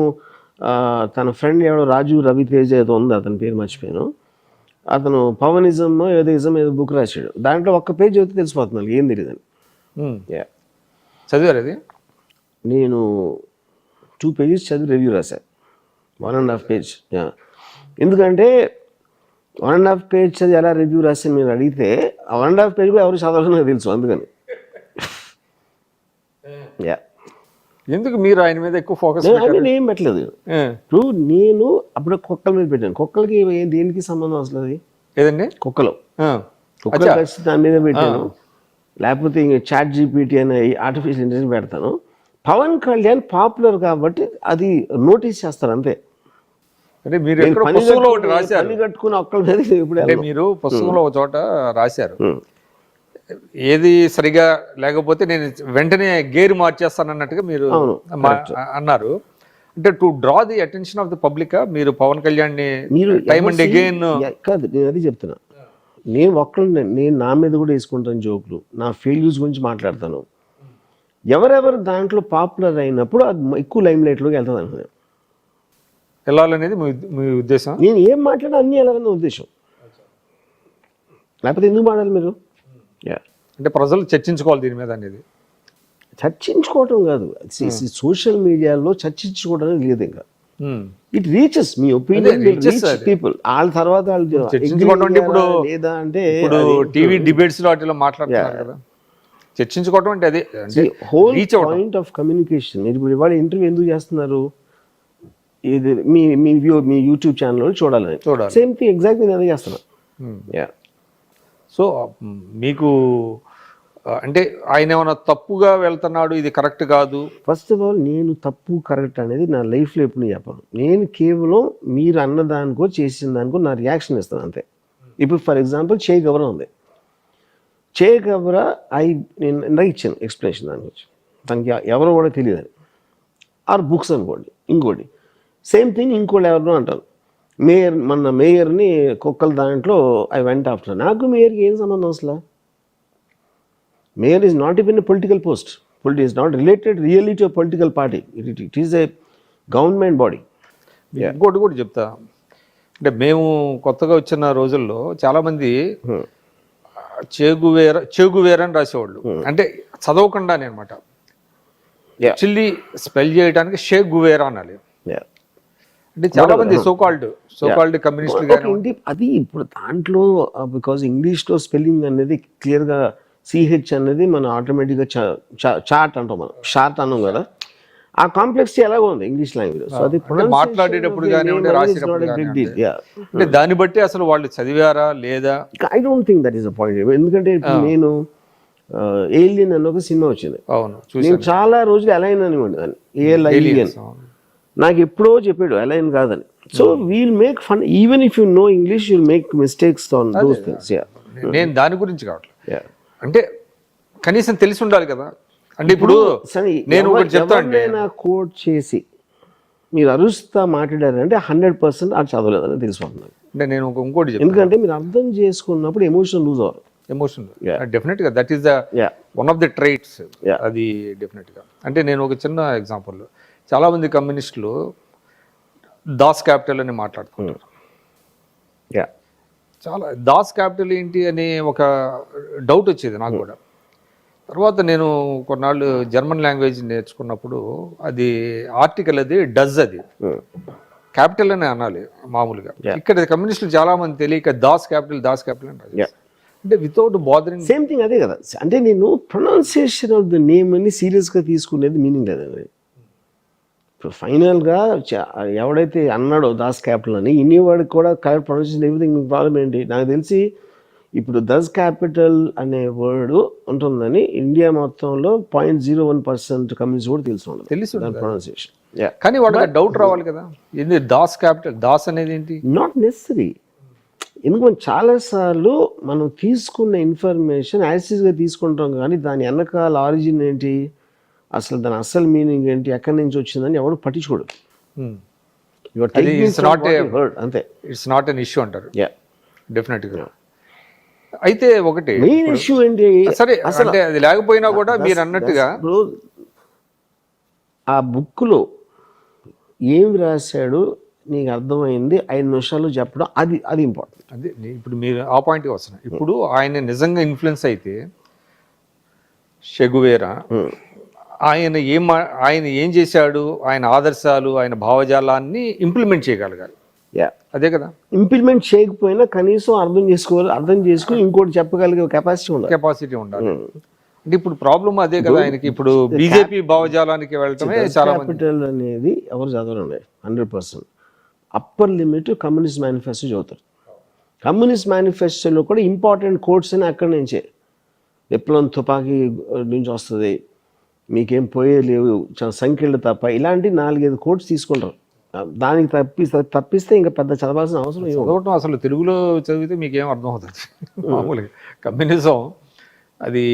తన ఫ్రెండ్ ఎవడో రాజు రవితేజ ఏదో ఉంది, అతని పేరు మర్చిపోయాను. అతను పవనిజం ఏదో బుక్ రాశాడు, దాంట్లో ఒక్క పేజ్ చదివితే తెలిసిపోతున్నాను ఏం తెలియదని. చదివారు అది? నేను 2 pages చదివి రివ్యూ రాశాను, 1.5 page. ఎందుకంటే 1.5 page చదివి ఎలా రివ్యూ రాశాను మీరు అడిగితే, ఆ 1.5 page కూడా ఎవరు చదవాలని నాకు తెలుసు. అందుకని ఎందుకు మీరు ఆయన మీద ఎక్కువ ఫోకస్ ఏం పెట్టలేదు. ఇప్పుడు నేను అప్పుడు కుక్కల మీద పెట్టాను. కుక్కలకి దేనికి సంబంధం అసలు? అది ఏదండి? కుక్కలు కలిసి దాని మీద పెట్టాను. లేకపోతే ఇంక చాట్ జీపీటీ అనే ఆర్టిఫిషియల్ ఇంటెలిజెన్స్ పెడతాను. పవన్ కళ్యాణ్ పాపులర్ కాబట్టి అది నోటీస్ చేస్తారు అంతే. అంటే మీరు పని కట్టుకుని ఒక్కల మీద ఇప్పుడు మీరు పుస్తకంలో ఒక చోట రాశారు, ఏది సరిగా లేకపోతే నేను వెంటనే గేర్ మార్చేస్తాను అన్నట్టుగా మీరు అన్నారు. అంటే to draw the attention of the public మీరు పవన్ కళ్యాణ్ ని టైమ్ అండ్ అగైన్ కాదు, నేను అది చెప్తున్నా. నేను నా మీద కూడా వేసుకుంటాను జోకులు, నా ఫెయిల్యూర్స్ గురించి మాట్లాడతాను. ఎవరెవరు దాంట్లో పాపులర్ అయినప్పుడు అది ఎక్కువ లైమ్ లైట్లోకి వెళ్తుంది అనుకున్నాను. వెళ్ళాలనేది మీ ఉద్దేశం? నేను ఏం మాట్లాడా అన్ని వెళ్ళాలన్న ఉద్దేశం. లేకపోతే ఎందుకు మాట్లాడాలి మీరు? అంటే ప్రజలు చర్చించుకోవాలి దీని మీద అనేది. చర్చించుకోవటం కాదు, సోషల్ మీడియాలో చర్చించుకోవడం లేదు. ఇంకా it reaches me opinion people. వాళ్ళ తర్వాత లేదా అంటే టీవీ డిబేట్స్ లో వాటిలో మాట్లాడుతున్నారు కదా, చర్చించుకోవడం అంటే అదే హోల్ పాయింట్ ఆఫ్ కమ్యూనికేషన్. మీరు ఇప్పుడు ఇవాళ ఇంటర్వ్యూ ఎందుకు చేస్తున్నారు? ఇది మీ యూట్యూబ్ ఛానల్లో చూడాలని. సేమ్ థింగ్ ఎగ్జాక్ట్లీ నేను అదే చేస్తున్నా. సో మీకు అంటే ఆయన ఏమైనా తప్పుగా వెళ్తున్నాడు, ఇది కరెక్ట్ కాదు? ఫస్ట్ ఆఫ్ ఆల్ నేను తప్పు కరెక్ట్ అనేది నా లైఫ్లో ఎప్పుడు చెప్పను. నేను కేవలం మీరు అన్నదానికో చేసిన దానికో నా రియాక్షన్ ఇస్తాను అంతే. ఇప్పుడు ఫర్ ఎగ్జాంపుల్ చే గవరా ఉంది. చే గవరా నేను ఇందాక ఇచ్చాను ఎక్స్ప్లెనేషన్ దాని గురించి. తనకి ఎవరో కూడా తెలియదని. ఆర్ బుక్స్ అనుకోండి. ఇంకోటి సేమ్ థింగ్ ఇంకోటి ఎవరినో అంటారు. మేయర్ని కుక్కల దాంట్లో ఐ వెంట ఆఫ్టర్. నాకు మేయర్కి ఏం సంబంధం అసలు? Mayor is not even a political post. It is not related really to a political party. It is a government body. ఇంకోటి కూడా చెప్తా. అంటే మేము కొత్తగా వచ్చిన రోజుల్లో చాలామంది చేగువేర అని రాసేవాళ్ళు. అంటే చదవకుండానే అనమాట. చిల్లి స్పెల్ చేయడానికి షేక్ గువేరా అనాలి. అంటే చాలా మంది సోకాల్డ్ కమ్యూనిస్టులు అది ఇప్పుడు దాంట్లో బికాజ్ ఇంగ్లీష్లో స్పెల్లింగ్ అనేది క్లియర్గా సిహెచ్ అనేది మనం ఆటోమేటిక్గా చాట్ అంటాం, మనం షార్ట్ అన్నాం కదా. ఆ కాంప్లెక్సిటీ ఎలాగో ఉంది ఇంగ్లీష్ లాంగ్వేజ్. సో అది మాట్లాడేటప్పుడు అంటే దాన్ని బట్టి అసలు వాళ్ళు చదివారా లేదా? I don't think that is a point. ఎందుకంటే నేను ఏలియన్ అన్న ఒక సినిమా వచ్చింది. అవును, నేను చాలా రోజులు అలైన్ అని ఉండేదాన్ని. ఏలియన్ నాకు ఎప్పుడో చెప్పాడు అలైన్ కాదని. So we'll make fun even if you know English you'll make mistakes on those things. నేను దాని గురించి కావట్లేదు. అంటే కనీసం తెలిసి ఉండాలి కదా. అంటే ఇప్పుడు నేను ఒకటి చెప్తాను, కోట్ చేసి మీరు అరుస్తా మాట్లాడారంటే 100% అది చదవలేదని తెలిసిపోతున్నాను. అంటే నేను ఇంకోటి ఎందుకంటే మీరు అర్థం చేసుకున్నప్పుడు ఎమోషన్ లూజ్ అవ్వరు. ఎమోషన్ డెఫినెట్ గా that is the one of the traits. అది డెఫినెట్ గా. అంటే నేను ఒక చిన్న ఎగ్జాంపుల్, చాలా మంది కమ్యూనిస్టులు దాస్ క్యాపిటల్ అని మాట్లాడుకుంటారు. చాలా దాస్ క్యాపిటల్ ఏంటి అని ఒక డౌట్ వచ్చేది నాకు కూడా. తర్వాత నేను కొన్నాళ్ళు జర్మన్ లాంగ్వేజ్ నేర్చుకున్నప్పుడు అది ఆర్టికల్ అది డజ్, అది క్యాపిటల్ అని అనాలి మామూలుగా. ఇక్కడ కమ్యూనిస్టులు చాలా మంది తెలియక దాస్ క్యాపిటల్ అని, అంటే వితౌట్ బాదరింగ్. సేమ్ థింగ్ అదే కదా. అంటే నేను ప్రొనౌన్సియేషన్ ఆఫ్ ద నేమ్ అని సీరియస్గా తీసుకునేది మీనింగ్ లేదండి. ఇప్పుడు ఫైనల్గా ఎవడైతే అన్నాడో దాస్ క్యాపిటల్ అని ఇన్నివాడికి కూడా కరెక్ట్ ప్రొనౌన్సియేషన్ ఎవ్రీథింగ్. మీకు ప్రాబ్లం ఏంటి? నాకు తెలిసి ఇప్పుడు దస్ క్యాపిటల్ అనే వర్డ్ ఉంటుందని ఇండియా మొత్తంలో 0.01% కమ్యూనిస్ట్ కూడా తెలుసు ప్రొనౌన్సియేషన్. కానీ వాడికి డౌట్ రావాలి కదా, ఏంది దాస్ క్యాపిటల్, దాస్ అనేది ఏంటి? Not necessary. ఎందుకంటే చాలాసార్లు మనం తీసుకున్న ఇన్ఫర్మేషన్ యాసిస్గా తీసుకుంటాం, కానీ దాని వెనకాల ఆరిజిన్ ఏంటి, అసలు దాని అసలు మీనింగ్ ఏంటి, ఎక్కడి నుంచి వచ్చిందని ఎవరు పట్టించుకోడు. అంతే, ఇట్స్ నాట్ ఎన్ ఇష్యూ అంటారు. డెఫినెట్గా. అయితే ఒకటి మెయిన్ ఇష్యూ ఏంటి, సరే అంటే అది లేకపోయినా కూడా మీరు అన్నట్టుగా ఆ బుక్లో ఏం రాశాడు నీకు అర్థమైంది 5 నిమిషాలు చెప్పడం, అది ఇంపార్టెంట్. అదే ఇప్పుడు మీరు ఆ పాయింట్కి వస్తున్నారు. ఇప్పుడు ఆయన నిజంగా ఇన్ఫ్లుయెన్స్ అయితే షెగువేరా, ఆయన ఏం చేశాడు, ఆయన ఆదర్శాలు, ఆయన భావజాలాన్ని ఇంప్లిమెంట్ చేయగలగాలి. అదే కదా. ఇంప్లిమెంట్ చేయకపోయినా కనీసం అర్థం చేసుకుని ఇంకోటి చెప్పగలిగే కెపాసిటీ ఉండాలి. అంటే ఇప్పుడు ప్రాబ్లం అదే కదా ఆయనకి. ఇప్పుడు బీజేపీ భావజాలానికి వెళ్ళటమే చాలా క్యాపిటల్ అనేది ఎవరు చదవరండి 100%. అప్పర్ లిమిట్ కమ్యూనిస్ట్ మేనిఫెస్టో చదువుతారు. కమ్యూనిస్ట్ మేనిఫెస్టోలో కూడా ఇంపార్టెంట్ కోట్స్ అని అక్కడి నుంచే, విప్లవం తుపాకీ నుంచి వస్తుంది, మీకేం పోయే లేవు, సంఖ్యలు తప్ప, ఇలాంటి 4-5 కోట్స్ తీసుకుంటారు. దానికి తప్పిస్తే ఇంకా పెద్ద చదవాల్సిన అవసరం చదవటం అసలు తెలుగులో చదివితే మీకేం అర్థం అవుతుంది. మామూలుగా కమ్యూనిజం అది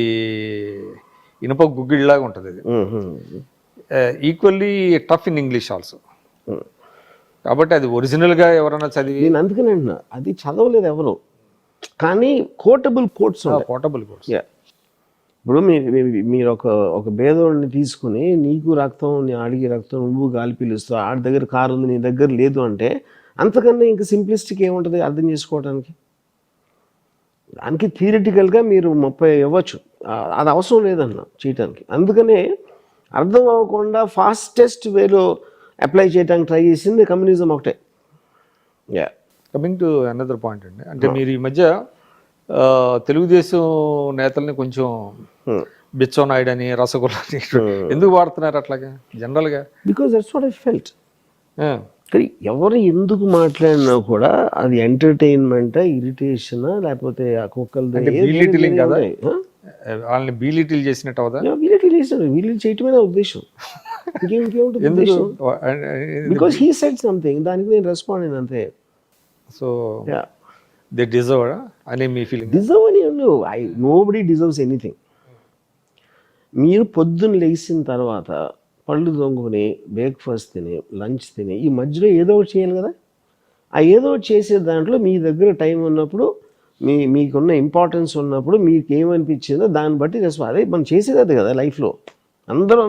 ఇనుప గుగ్గిడిలాగా ఉంటుంది. అది equally tough in English also. కాబట్టి అది ఒరిజినల్గా ఎవరైనా చదివి, నేను అందుకని అంటున్నా, అది చదవలేదు ఎవరు, కానీ కోటబుల్ కోట్స్. ఇప్పుడు మీరు ఒక భేదోడిని తీసుకుని నీకు రక్తం, నీ ఆడికి రక్తం, నువ్వు గాలి పీలుస్తావు, ఆడి దగ్గర కారు ఉంది నీ దగ్గర లేదు అంటే అంతకన్నా ఇంకా సింప్లిస్టిక్ ఏముంటుంది అర్థం చేసుకోవడానికి? దానికి థియరిటికల్గా మీరు 30 ఇవ్వచ్చు, అది అవసరం లేదన్న చేయటానికి. అందుకనే అర్థం అవ్వకుండా ఫాస్టెస్ట్ వేలో అప్లై చేయడానికి ట్రై చేసింది కమ్యూనిజం ఒకటే. కమింగ్ టు అనదర్ పాయింట్ అండి, అంటే మీరు ఈ మధ్య తెలుగుదేశం నేతల్ని కొంచెం బిచ్చోనాయుడు అని, రసగుల్లా అని ఎందుకు వాడుతున్నారు అట్లాగా జనరల్గా? Because that's what I felt. కానీ ఎవరు ఎందుకు మాట్లాడినా కూడా అది ఎంటర్టైన్మెంటా, ఇరిటేషనా, లేకపోతే ఆ కుక్కలు బీలిటిలింగ్ కదా, వాళ్ళని బీలిటిల్ చేసినట్టు అవుదా? వీళ్ళు చేయటమే నా ఉద్దేశం. ఇంకేముంటుంది ఉద్దేశం? బికాస్ హీ సెడ్ సంథింగ్, దానికి నేను రెస్పాండ్ అయిన అంతే. సో దే డిజర్వ్ అనే మీ ఫీలింగ్? డిజర్వ్ అని నోబడీ డిజర్వ్స్ ఎనీథింగ్. మీరు పొద్దున్న లేచిన తర్వాత పళ్ళు తొంగుని బ్రేక్ఫాస్ట్ తిని లంచ్ తిని ఈ మధ్యలో ఏదో ఒకటి చేయాలి కదా. ఆ ఏదో ఒకటి చేసే దాంట్లో మీ దగ్గర టైం ఉన్నప్పుడు, మీకున్న ఇంపార్టెన్స్ ఉన్నప్పుడు మీకు ఏమనిపించిందో దాన్ని బట్టి అదే మనం చేసేది అది కదా లైఫ్లో. అందరూ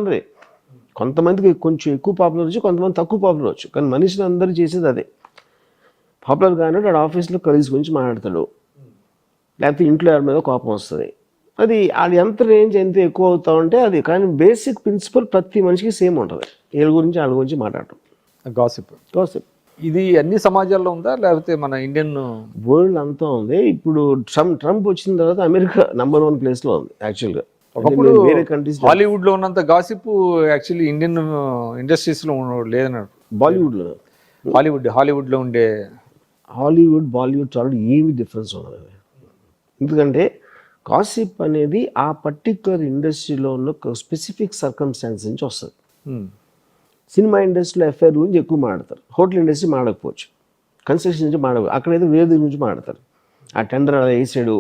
కొంతమందికి కొంచెం ఎక్కువ పాపులర్ వచ్చు, కొంతమంది తక్కువ పాపులర్ వచ్చు, కానీ మనుషులు అందరూ చేసేది అదే. పాపులర్ కానీ వాడు ఆఫీస్లో కలీగ్స్ గురించి మాట్లాడతాడు, లేకపోతే ఇంట్లో ఎవరి మీద కోపం వస్తుంది. అది ఎంత రేంజ్ ఎంత ఎక్కువ అవుతా ఉంటే అది, కానీ బేసిక్ ప్రిన్సిపల్ ప్రతి మనిషికి సేమ్ ఉంటుంది. వీళ్ళ గురించి మాట్లాడటం, గాసిప్. ఇది అన్ని సమాజాల్లో ఉందా, లేకపోతే మన ఇండియన్ వరల్డ్ అంతా ఉంది. ఇప్పుడు ట్రంప్ వచ్చిన తర్వాత అమెరికా నెంబర్ 1 ప్లేస్లో ఉంది యాక్చువల్గా. ఒకప్పుడు వేరే కంట్రీస్ హాలీవుడ్ లో ఉన్నంత గాసిప్ యాక్చువల్లీ ఇండియన్ ఇండస్ట్రీస్ లో లేదన్నారు. బాలీవుడ్లో, హాలీవుడ్ లో ఉండే బాలీవుడ్ చాలా ఏమి డిఫరెన్స్ ఉన్నది. ఎందుకంటే గాసిప్ అనేది ఆ పర్టిక్యులర్ ఇండస్ట్రీలో ఉన్న ఒక స్పెసిఫిక్ సర్కమ్స్టాన్స్ నుంచి వస్తుంది. సినిమా ఇండస్ట్రీలో ఎఫ్ఐఆర్ గురించి ఎక్కువ మాట్లాడతారు, హోటల్ ఇండస్ట్రీ మాడకపోవచ్చు, కన్స్ట్రక్షన్ నుంచి మాడకపోవచ్చు, అక్కడైతే వేరే గురించి మాట్లాడతారు. ఆ టెండర్ అలా వేసాడు,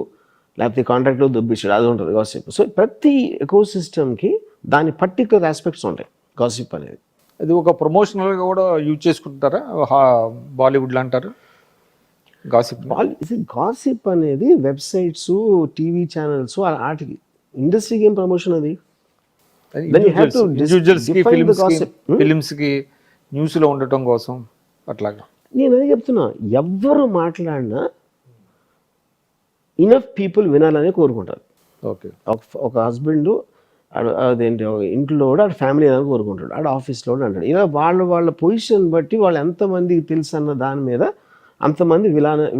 లేకపోతే కాంట్రాక్ట్లో దొబ్బిస్తాడు, అది ఉంటుంది గాసిప్. సో ప్రతి ఎకో సిస్టమ్కి దాని పర్టికులర్ ఆస్పెక్ట్స్ ఉంటాయి గాసిప్ అనేది. అది ఒక ప్రమోషనల్గా కూడా యూజ్ చేసుకుంటారా బాలీవుడ్లో అంటారు గాసిప్ అనేది వెబ్సైట్స్, టీవీ ఛానల్స్, వాటికి ఇండస్ట్రీకి ఏం ప్రమోషన్ అది? ఫిలిమ్స్కి న్యూస్లో ఉండటం కోసం అట్లాగా. నేను అదే చెప్తున్నా, ఎవరు మాట్లాడినా ఇనఫ్ పీపుల్ వినాలని కోరుకుంటారు. ఓకే, ఒక హస్బెండ్ అదేంటి ఇంట్లో కూడా ఆడ ఫ్యామిలీ అని కోరుకుంటాడు, ఆడ ఆఫీస్లో కూడా అంటాడు. ఇలా వాళ్ళ పొజిషన్ బట్టి వాళ్ళు ఎంతమందికి తెలుసు అన్న దాని మీద అంతమంది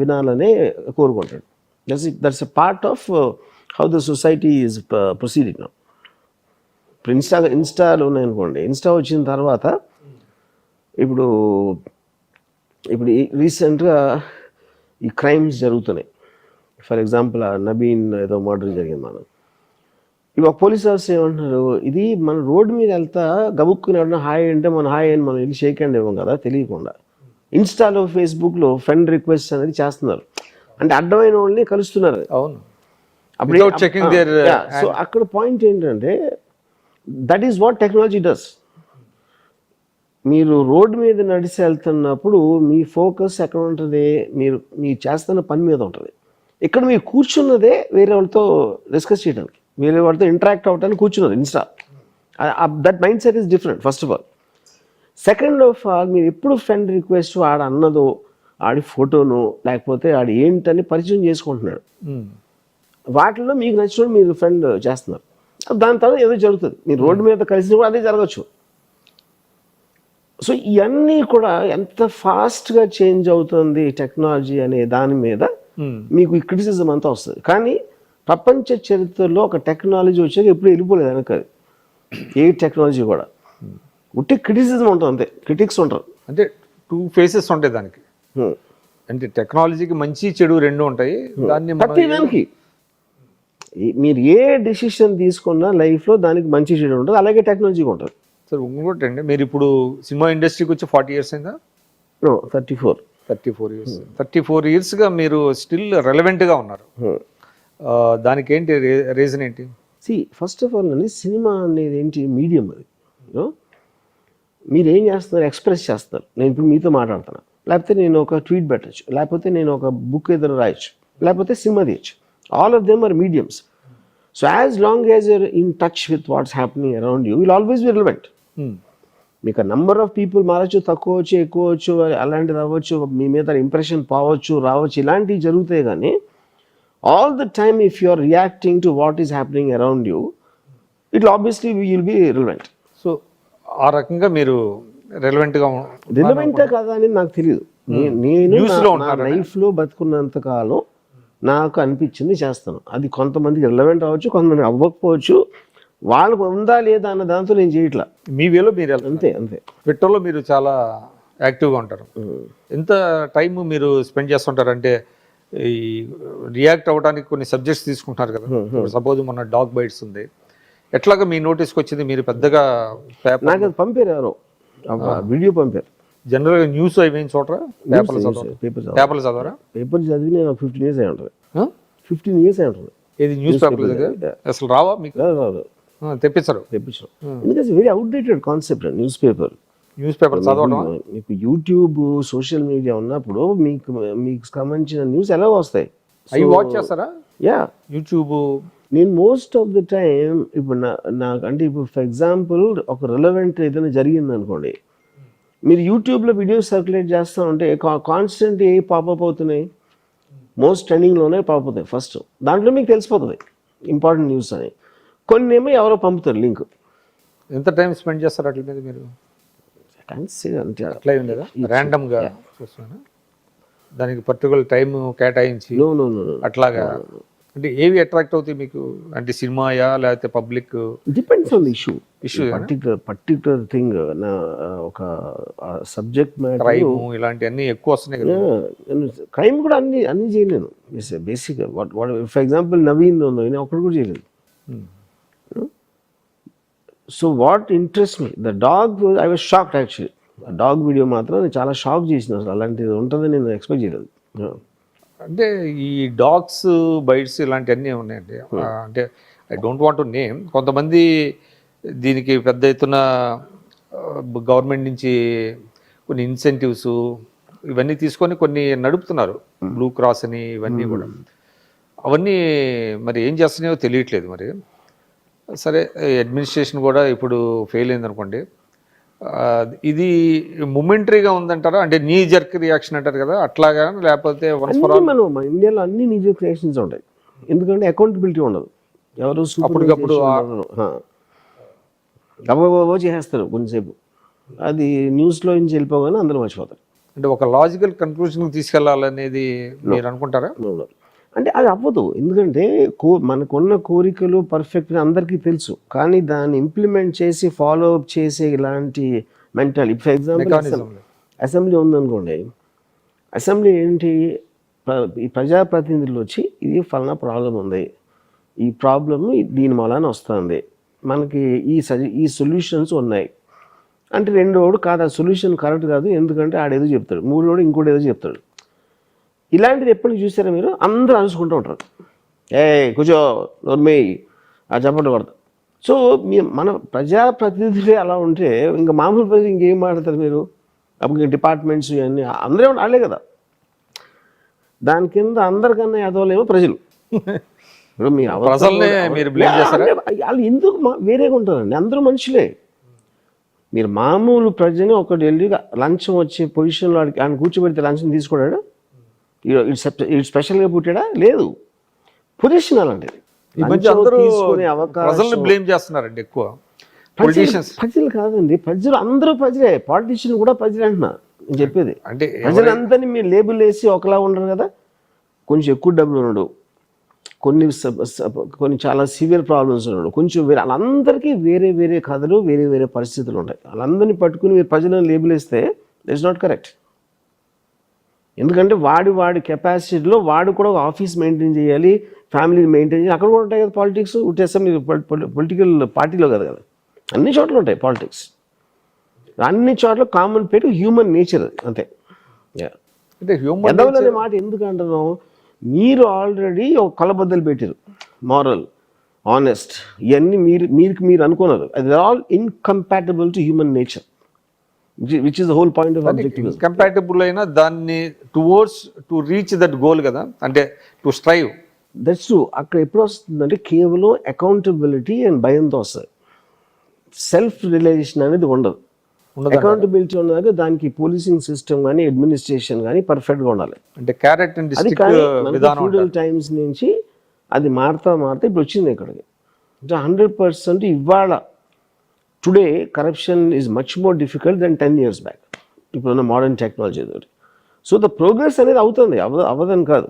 వినాలనే కోరుకుంటాడు. That's a part of how the society is proceeding now. ఇప్పుడు ఇన్స్టాలు ఉన్నాయనుకోండి, ఇన్స్టా వచ్చిన తర్వాత ఇప్పుడు రీసెంట్గా ఈ క్రైమ్స్ జరుగుతున్నాయి. ఫర్ ఎగ్జాంపుల్ నబీన్ ఏదో మర్డర్ జరిగింది. మనం ఇవి పోలీస్ ఆఫీసర్ ఏమంటున్నారు, ఇది మన రోడ్డు మీద వెళ్తా గబుక్కుని ఎవరైనా హాయ్ అంటే మనం హాయ్ అని మనం వెళ్ళి షేక్ హ్యాండ్ ఇవ్వం కదా తెలియకుండా. ఇన్స్టాలో ఫేస్బుక్లో ఫ్రెండ్ రిక్వెస్ట్ అనేది చేస్తున్నారు, అంటే అడ్డమైన వాళ్ళని కలుస్తున్నారు. అవును, సో అక్కడ పాయింట్ ఏంటంటే that is what technology does. మీరు రోడ్డు మీద నడిచి వెళ్తున్నప్పుడు మీ ఫోకస్ ఎక్కడ ఉంటుంది, మీరు చేస్తున్న పని మీద ఉంటుంది. ఇక్కడ మీరు కూర్చున్నదే వేరే వాళ్ళతో డిస్కస్ చేయడానికి, వేరే వాళ్ళతో ఇంటరాక్ట్ అవ్వడానికి కూర్చున్నది Insta. That mind set is different first of all. Second of all, మీరు ఎప్పుడు ఫ్రెండ్ రిక్వెస్ట్ ఆడ అన్నదో ఆడి ఫోటోను లేకపోతే ఆడు ఏంటని పరిచయం చేసుకుంటున్నాడు. వాటిల్లో మీకు నచ్చినప్పుడు మీరు ఫ్రెండ్ చేస్తున్నారు, దాని తర్వాత ఏదో జరుగుతుంది. మీరు రోడ్డు మీద కలిసినప్పుడు అదే జరగచ్చు. సో ఇవన్నీ కూడా ఎంత ఫాస్ట్గా చేంజ్ అవుతుంది టెక్నాలజీ అనే దాని మీద మీకు ఈ క్రిటిసిజం అంతా వస్తుంది. కానీ ప్రపంచ చరిత్రలో ఒక టెక్నాలజీ వచ్చాక ఎప్పుడు వెళ్ళిపోలేదు వెనక. ఏ టెక్నాలజీ కూడా ఉట్టి క్రిటిసిజం ఉంటుంది, అంతే. క్రిటిక్స్ ఉంటారు, అంటే 2 ఫేసెస్ ఉంటాయి దానికి. అంటే టెక్నాలజీకి మంచి చెడు రెండు ఉంటాయి. ప్రతి దానికి మీరు ఏ డెసిషన్ తీసుకున్నా లైఫ్లో దానికి మంచి చెడు ఉంటుంది, అలాగే టెక్నాలజీకి ఉంటుంది. సార్ ఇంకోటి అండి, మీరు ఇప్పుడు సినిమా ఇండస్ట్రీకి వచ్చి 40 years అయిందా? 34 years. 34 yearsగా మీరు స్టిల్ రెలవెంట్గా ఉన్నారు. దానికి ఏంటి రీజన్ ఏంటి? ఫస్ట్ ఆఫ్ ఆల్ అండి, సినిమా అనేది ఏంటి, మీడియం. అది మీరు ఏం చేస్తున్నారు, ఎక్స్ప్రెస్ చేస్తారు. నేను ఇప్పుడు మీతో మాట్లాడుతున్నా, లేకపోతే నేను ఒక ట్వీట్ పెట్టచ్చు, లేకపోతే నేను ఒక బుక్ ఏదైనా రాయొచ్చు, లేకపోతే సినిమా తీయచ్చు. All of them are mediums. So as long as you're in touch with what's happening around you will always be relevant. మీకు నెంబర్ ఆఫ్ పీపుల్ మారచ్చు, తక్కువ వచ్చు, ఎక్కువ వచ్చు, అలాంటిది అవ్వచ్చు, మీ మీద ఇంప్రెషన్ పోవచ్చు, రావచ్చు, ఇలాంటివి జరుగుతాయి. కానీ all the time if you are reacting to what is happening around you, it obviously will be relevant. So ఆ రకంగా మీరు రిలవెంటే కదా అని నాకు తెలియదు. నేను నా లైఫ్లో బతుకున్నంత కాలం నాకు అనిపించింది చేస్తాను. అది కొంతమందికి రిలవెంట్ అవ్వచ్చు, కొంతమంది అవ్వకపోవచ్చు. వాళ్ళకు ఉందా లేదా అన్న దాంతో నేను చేయట్లా. మీ వేలో మీరు అంతే. ట్విట్టర్లో మీరు చాలా యాక్టివ్గా ఉంటారు. ఎంత టైం మీరు స్పెండ్ చేస్తుంటారు? అంటే ఈ రియాక్ట్ అవ్వడానికి కొన్ని సబ్జెక్ట్స్ తీసుకుంటున్నారు కదా, సపోజ్ మన డాగ్ బైట్స్ ఉంది, ఎట్లాగా మీ నోటీస్కి వచ్చింది? మీరు పెద్దగా నాకు అది పంపారు, ఎవరో వీడియో పంపారు. జనరల్గా న్యూస్ అయిపోయిన చూడరా? పేపర్లు చదవరా? పేపర్ చదివి నేను 15 years అయి ఉంటుంది. 15 years అయి ఉంటుంది. ఇది న్యూస్ పేపర్లు అసలు రావా మీకు? తెప్పించరు. ఎందుకంటే very outdated concept news paper. చదవడం మీకు యూట్యూబ్, సోషల్ మీడియా ఉన్నప్పుడు మీకు సంబంధించిన న్యూస్ ఎలా వస్తాయి? అవి వాచ్ చేస్తారా? Yeah, YouTube. నేను మోస్ట్ ఆఫ్ ద టైం ఇప్పుడు నాకు అంటే ఇప్పుడు ఫర్ ఎగ్జాంపుల్ ఒక రిలవెంట్ ఏదైనా జరిగింది అనుకోండి, మీరు యూట్యూబ్లో వీడియోస్ సర్క్యులేట్ చేస్తూ ఉంటే కాన్స్టెంట్ ఏ పాపప్ అవుతున్నాయి, మోస్ట్ ట్రెండింగ్లోనే పాపప్ అవుతాయి ఫస్ట్. దాంట్లో మీకు తెలిసిపోతుంది ఇంపార్టెంట్ న్యూస్ అని. కొన్ని ఏమో ఎవరో పంపుతారు లింక్. ఎంత టైం స్పెండ్ చేస్తారు అట్ల మీద మీరు? అట్లా ఏం లేదా, ర్యాండమ్గా చూస్తున్నాను దానికి పర్టికులర్ టైం కేటాయించి అట్లాగా? అంటే ఏవి అట్రాక్ట్ అవుతాయి మీకు? అంటే సినిమాయా లేకపోతే public? Depends on the issue. Particular thing నా ఒక సబ్జెక్ట్ మ్యాటర్. క్రైమ్ ఇలాంటివన్నీ ఎక్కువ వస్తున్నాయి కదా. క్రైమ్ కూడా అన్ని చేయలేను బేసిక్. ఫర్ ఎగ్జాంపుల్ నవీన్ నేను ఒక్కడు కూడా చేయలేదు. So what interest me the dog, I was shocked actually. Dog video మాత్రం నేను చాలా షాక్ చేసిన. అసలు అలాంటిది ఉంటుందని నేను ఎక్స్పెక్ట్ చేయలేదు. అంటే ఈ డాగ్స్ బైట్స్ ఇలాంటివన్నీ ఉన్నాయండి. అంటే I don't want to name. కొంతమంది దీనికి పెద్ద ఎత్తున గవర్నమెంట్ నుంచి కొన్ని ఇన్సెంటివ్స్ ఇవన్నీ తీసుకొని కొన్ని నడుపుతున్నారు, బ్లూ క్రాస్ అని ఇవన్నీ కూడా. అవన్నీ మరి ఏం చేస్తున్నాయో తెలియట్లేదు. మరి సరే, అడ్మినిస్ట్రేషన్ కూడా ఇప్పుడు ఫెయిల్ అయింది అనుకోండి, ఇది మొమెంటరీగా ఉందంటారా? అంటే నీ జర్క్ రియాక్షన్ అంటారు కదా, అట్లాగా? లేకపోతే మనం ఇండియాలో అన్ని నీ జర్క్ రియాక్షన్స్ ఉంటాయి. ఎందుకంటే అకౌంటబిలిటీ ఉండదు. ఎవరు అప్పటికప్పుడు చేసేస్తారు కొంచెంసేపు, అది న్యూస్లో నుంచి వెళ్ళిపోగానే అందరూ మర్చిపోతారు. అంటే ఒక లాజికల్ కన్క్లూజన్కి తీసుకెళ్లాలనేది మీరు అనుకుంటారా? అంటే అది అవ్వదు. ఎందుకంటే మనకున్న కోరికలు పర్ఫెక్ట్గా అందరికీ తెలుసు, కానీ దాన్ని ఇంప్లిమెంట్ చేసి ఫాలో అప్ చేసే ఇలాంటి మెంటాలిటీ. ఫర్ ఎగ్జాంపుల్ అసెంబ్లీ ఉందనుకోండి, అసెంబ్లీ ఏంటి, ఈ ప్రజాప్రతినిధులు వచ్చి ఇది ఫలానా ప్రాబ్లం ఉంది, ఈ ప్రాబ్లమ్ దీని మూలాన వస్తుంది, మనకి ఈ సొల్యూషన్స్ ఉన్నాయి అంటే, రెండోడు కాదు ఆ సొల్యూషన్ కరెక్ట్ కాదు ఎందుకంటే ఆడేదో చెప్తాడు, మూడోడు ఇంకోటి ఏదో చెప్తాడు. ఇలాంటిది ఎప్పుడు చూసారా మీరు? అందరూ అరుచుకుంటూ ఉంటారు, కూర్చో నోర్మే ఆ చప్పట్లు కొడతారు. సో మన ప్రజాప్రతినిధులే అలా ఉంటే ఇంకా మామూలు ప్రజలు ఇంకేం మాట్లాడతారు మీరు? అప్పుడు డిపార్ట్మెంట్స్ ఇవన్నీ అందరూ వాళ్ళే కదా. దాని కింద అందరికన్నా ఎదవలేమో ప్రజలు. ఇప్పుడు వాళ్ళు ఎందుకు వేరేగా ఉంటారండి? అందరూ మనుషులే. మీరు మామూలు ప్రజని ఒకటి వెళ్ళి లంచం వచ్చే పొజిషన్లో ఆయన కూర్చోబెడితే లంచం తీసుకోడాడు, ఇటు స్పెషల్గా పుట్టాడా? లేదు, పొజిషన్ అలాంటిది. బ్లేమ్ చేస్తున్నారండి ఎక్కువ. ప్రజలు కాదండి, ప్రజలు అందరూ ప్రజలే, పాలిటిషియన్ కూడా ప్రజలే అంటున్నా నేను చెప్పేది. అంటే ప్రజలందరినీ మీరు లేబుల్ వేసి ఒకలా ఉండరు కదా. కొంచెం ఎక్కువ డబ్బులు ఉన్నాడు, కొన్ని చాలా సివియర్ ప్రాబ్లమ్స్ ఉన్నాడు, కొంచెం వేరే, వాళ్ళందరికీ వేరే వేరే కథలు, వేరే వేరే పరిస్థితులు ఉంటాయి. వాళ్ళందరినీ పట్టుకుని మీరు ప్రజలను లేబుల్ వేస్తే దట్స్ నాట్ కరెక్ట్. ఎందుకంటే వాడి కెపాసిటీలో వాడు కూడా ఒక ఆఫీస్ మెయింటైన్ చేయాలి, ఫ్యామిలీని మెయింటైన్ చేయాలి. అక్కడ కూడా ఉంటాయి కదా పాలిటిక్స్. అసెంబ్లీ పొలిటికల్ పార్టీలో కదా, అన్ని చోట్ల ఉంటాయి పాలిటిక్స్. అన్ని చోట్ల కామన్ పేరు హ్యూమన్ నేచర్ అంతే. అంటే ఎదవలు అనే మాట ఎందుకు అంటున్నాం? మీరు ఆల్రెడీ ఒక కొలబద్దలు పెట్టారు, మారల్, ఆనెస్ట్, ఇవన్నీ మీరు అనుకున్నారు. అది all incompatible to human nature, which is the whole point of objective. Compatible అయినా దాన్ని towards to reach that goal కదా, అంటే టు స్ట్రైవ్. That's true. అక్కడ ఎప్పుడు వస్తుందంటే కేవలం అకౌంటబిలిటీ అండ్ భయంతో వస్తుంది. సెల్ఫ్ రియలైజేషన్ అనేది ఉండదు. అకౌంటబిలిటీ ఉన్నదాకా దానికి పోలీసింగ్ సిస్టమ్ కానీ అడ్మినిస్ట్రేషన్ కానీ పర్ఫెక్ట్గా ఉండాలి. అంటే క్యారెట్ అండ్ ఫ్యూడల్ టైమ్స్ నుంచి అది మారుతా ఇప్పుడు వచ్చింది ఇక్కడికి. 100% ఇవాళ today corruption is much more difficult than 10 years back ఇప్పుడున్న మోడర్న్ టెక్నాలజీ తోటి. సో ద ప్రోగ్రెస్ అనేది అవుతుంది, అవ్వదని కాదు.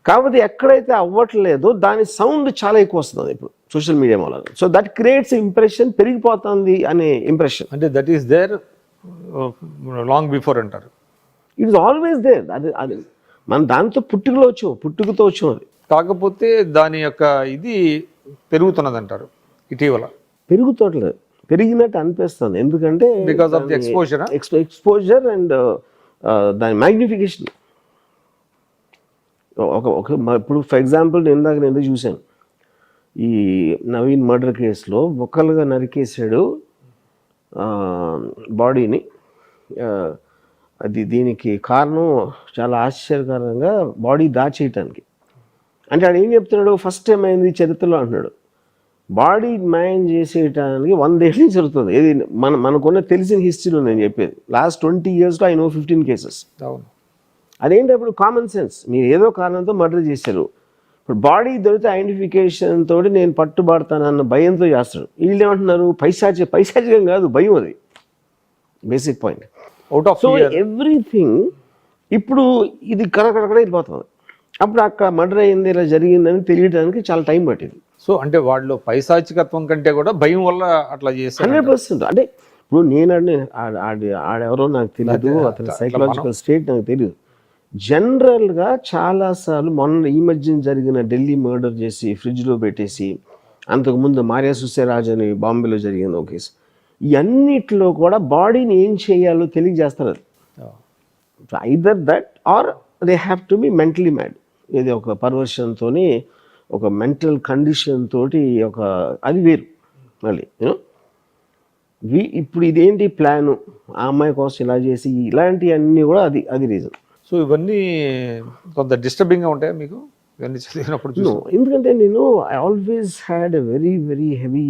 కాకపోతే ఎక్కడైతే అవ్వట్లేదో దాని సౌండ్ చాలా ఎక్కువ వస్తుంది ఇప్పుడు సోషల్ మీడియా వల్ల. సో దట్ క్రియేట్స్ ఇంప్రెషన్, పెరిగిపోతుంది అనే ఇంప్రెషన్. అంటే that is there long before అంటారు. It is always there. అది మన దాంతో పుట్టుకతో వచ్చాం అది. కాకపోతే దాని యొక్క ఇది పెరుగుతున్నది అంటారు ఇటీవల. పెరుగుతోట్లేదు, పెరిగినట్టు అనిపిస్తుంది. ఎందుకంటే because of the exposure and దాని మ్యాగ్నిఫికేషన్. ఇప్పుడు ఫర్ ఎగ్జాంపుల్ నేను ఎందుకు చూశాను, ఈ నవీన్ మర్డర్ కేసులో ఒక్కలుగా నరికేసాడు బాడీని. అది దీనికి కారణం చాలా ఆశ్చర్యకరంగా బాడీ దాచేయటానికి. అంటే ఆడు ఏం చెప్తున్నాడు, ఫస్ట్ టైం అయింది చరిత్రలో అంటున్నాడు. బాడీ మాయం చేసేయటానికి 100 ఏళ్ళ నుంచి జరుగుతుంది. ఇది మనకున్న తెలిసిన హిస్టరీలో నేను చెప్పేది. Last 20 yearsలో I know 15 cases. అదేంటి అప్పుడు కామన్ సెన్స్. మీరు ఏదో కారణంతో మర్డర్ చేశారు, ఇప్పుడు బాడీ దొరికితే ఐడెంటిఫికేషన్ తోటి నేను పట్టుబడతానన్న భయంతో చేస్తాడు. వీళ్ళు ఏమంటున్నారు, పైశాచికం కాదు, భయం. అది బేసిక్ పాయింట్. సో ఎవ్రీథింగ్ ఇప్పుడు ఇది కడకడ వెళ్ళిపోతుంది. అప్పుడు అక్కడ మర్డర్ అయింది, ఇలా జరిగిందని తెలియడానికి చాలా టైం పట్టింది. సో అంటే వాళ్ళు పైశాచికత్వం కంటే కూడా భయం వల్ల అట్లా చేస్తారు 100%. అంటే ఇప్పుడు ఆడెవరో నాకు తెలియదు, అతని సైకలాజికల్ స్టేట్ నాకు తెలియదు. జనరల్గా చాలాసార్లు ఈ మధ్యన జరిగిన ఢిల్లీ మర్డర్ చేసి ఫ్రిడ్జ్లో పెట్టేసి, అంతకుముందు మారియా సుసేరాజ్ అని బాంబేలో జరిగింది ఒక కేసు, ఇవన్నిట్లో కూడా బాడీని ఏం చేయాలో తెలియజేస్తారు. అది either that or they have to be mentally mad. ఇది ఒక పర్వర్షన్తో, ఒక మెంటల్ కండిషన్ తోటి, అది వేరు మళ్ళీ. ఇప్పుడు ఇదేంటి ప్లాను, ఆ అమ్మాయి కోసం ఇలా చేసి ఇలాంటివన్నీ కూడా అది రీజన్. సో ఇవన్నీ కొంత డిస్టర్బింగ్గా ఉంటాయా మీకు ఇవన్నీ చదివినప్పుడు? ఎందుకంటే నేను I always had a very very heavy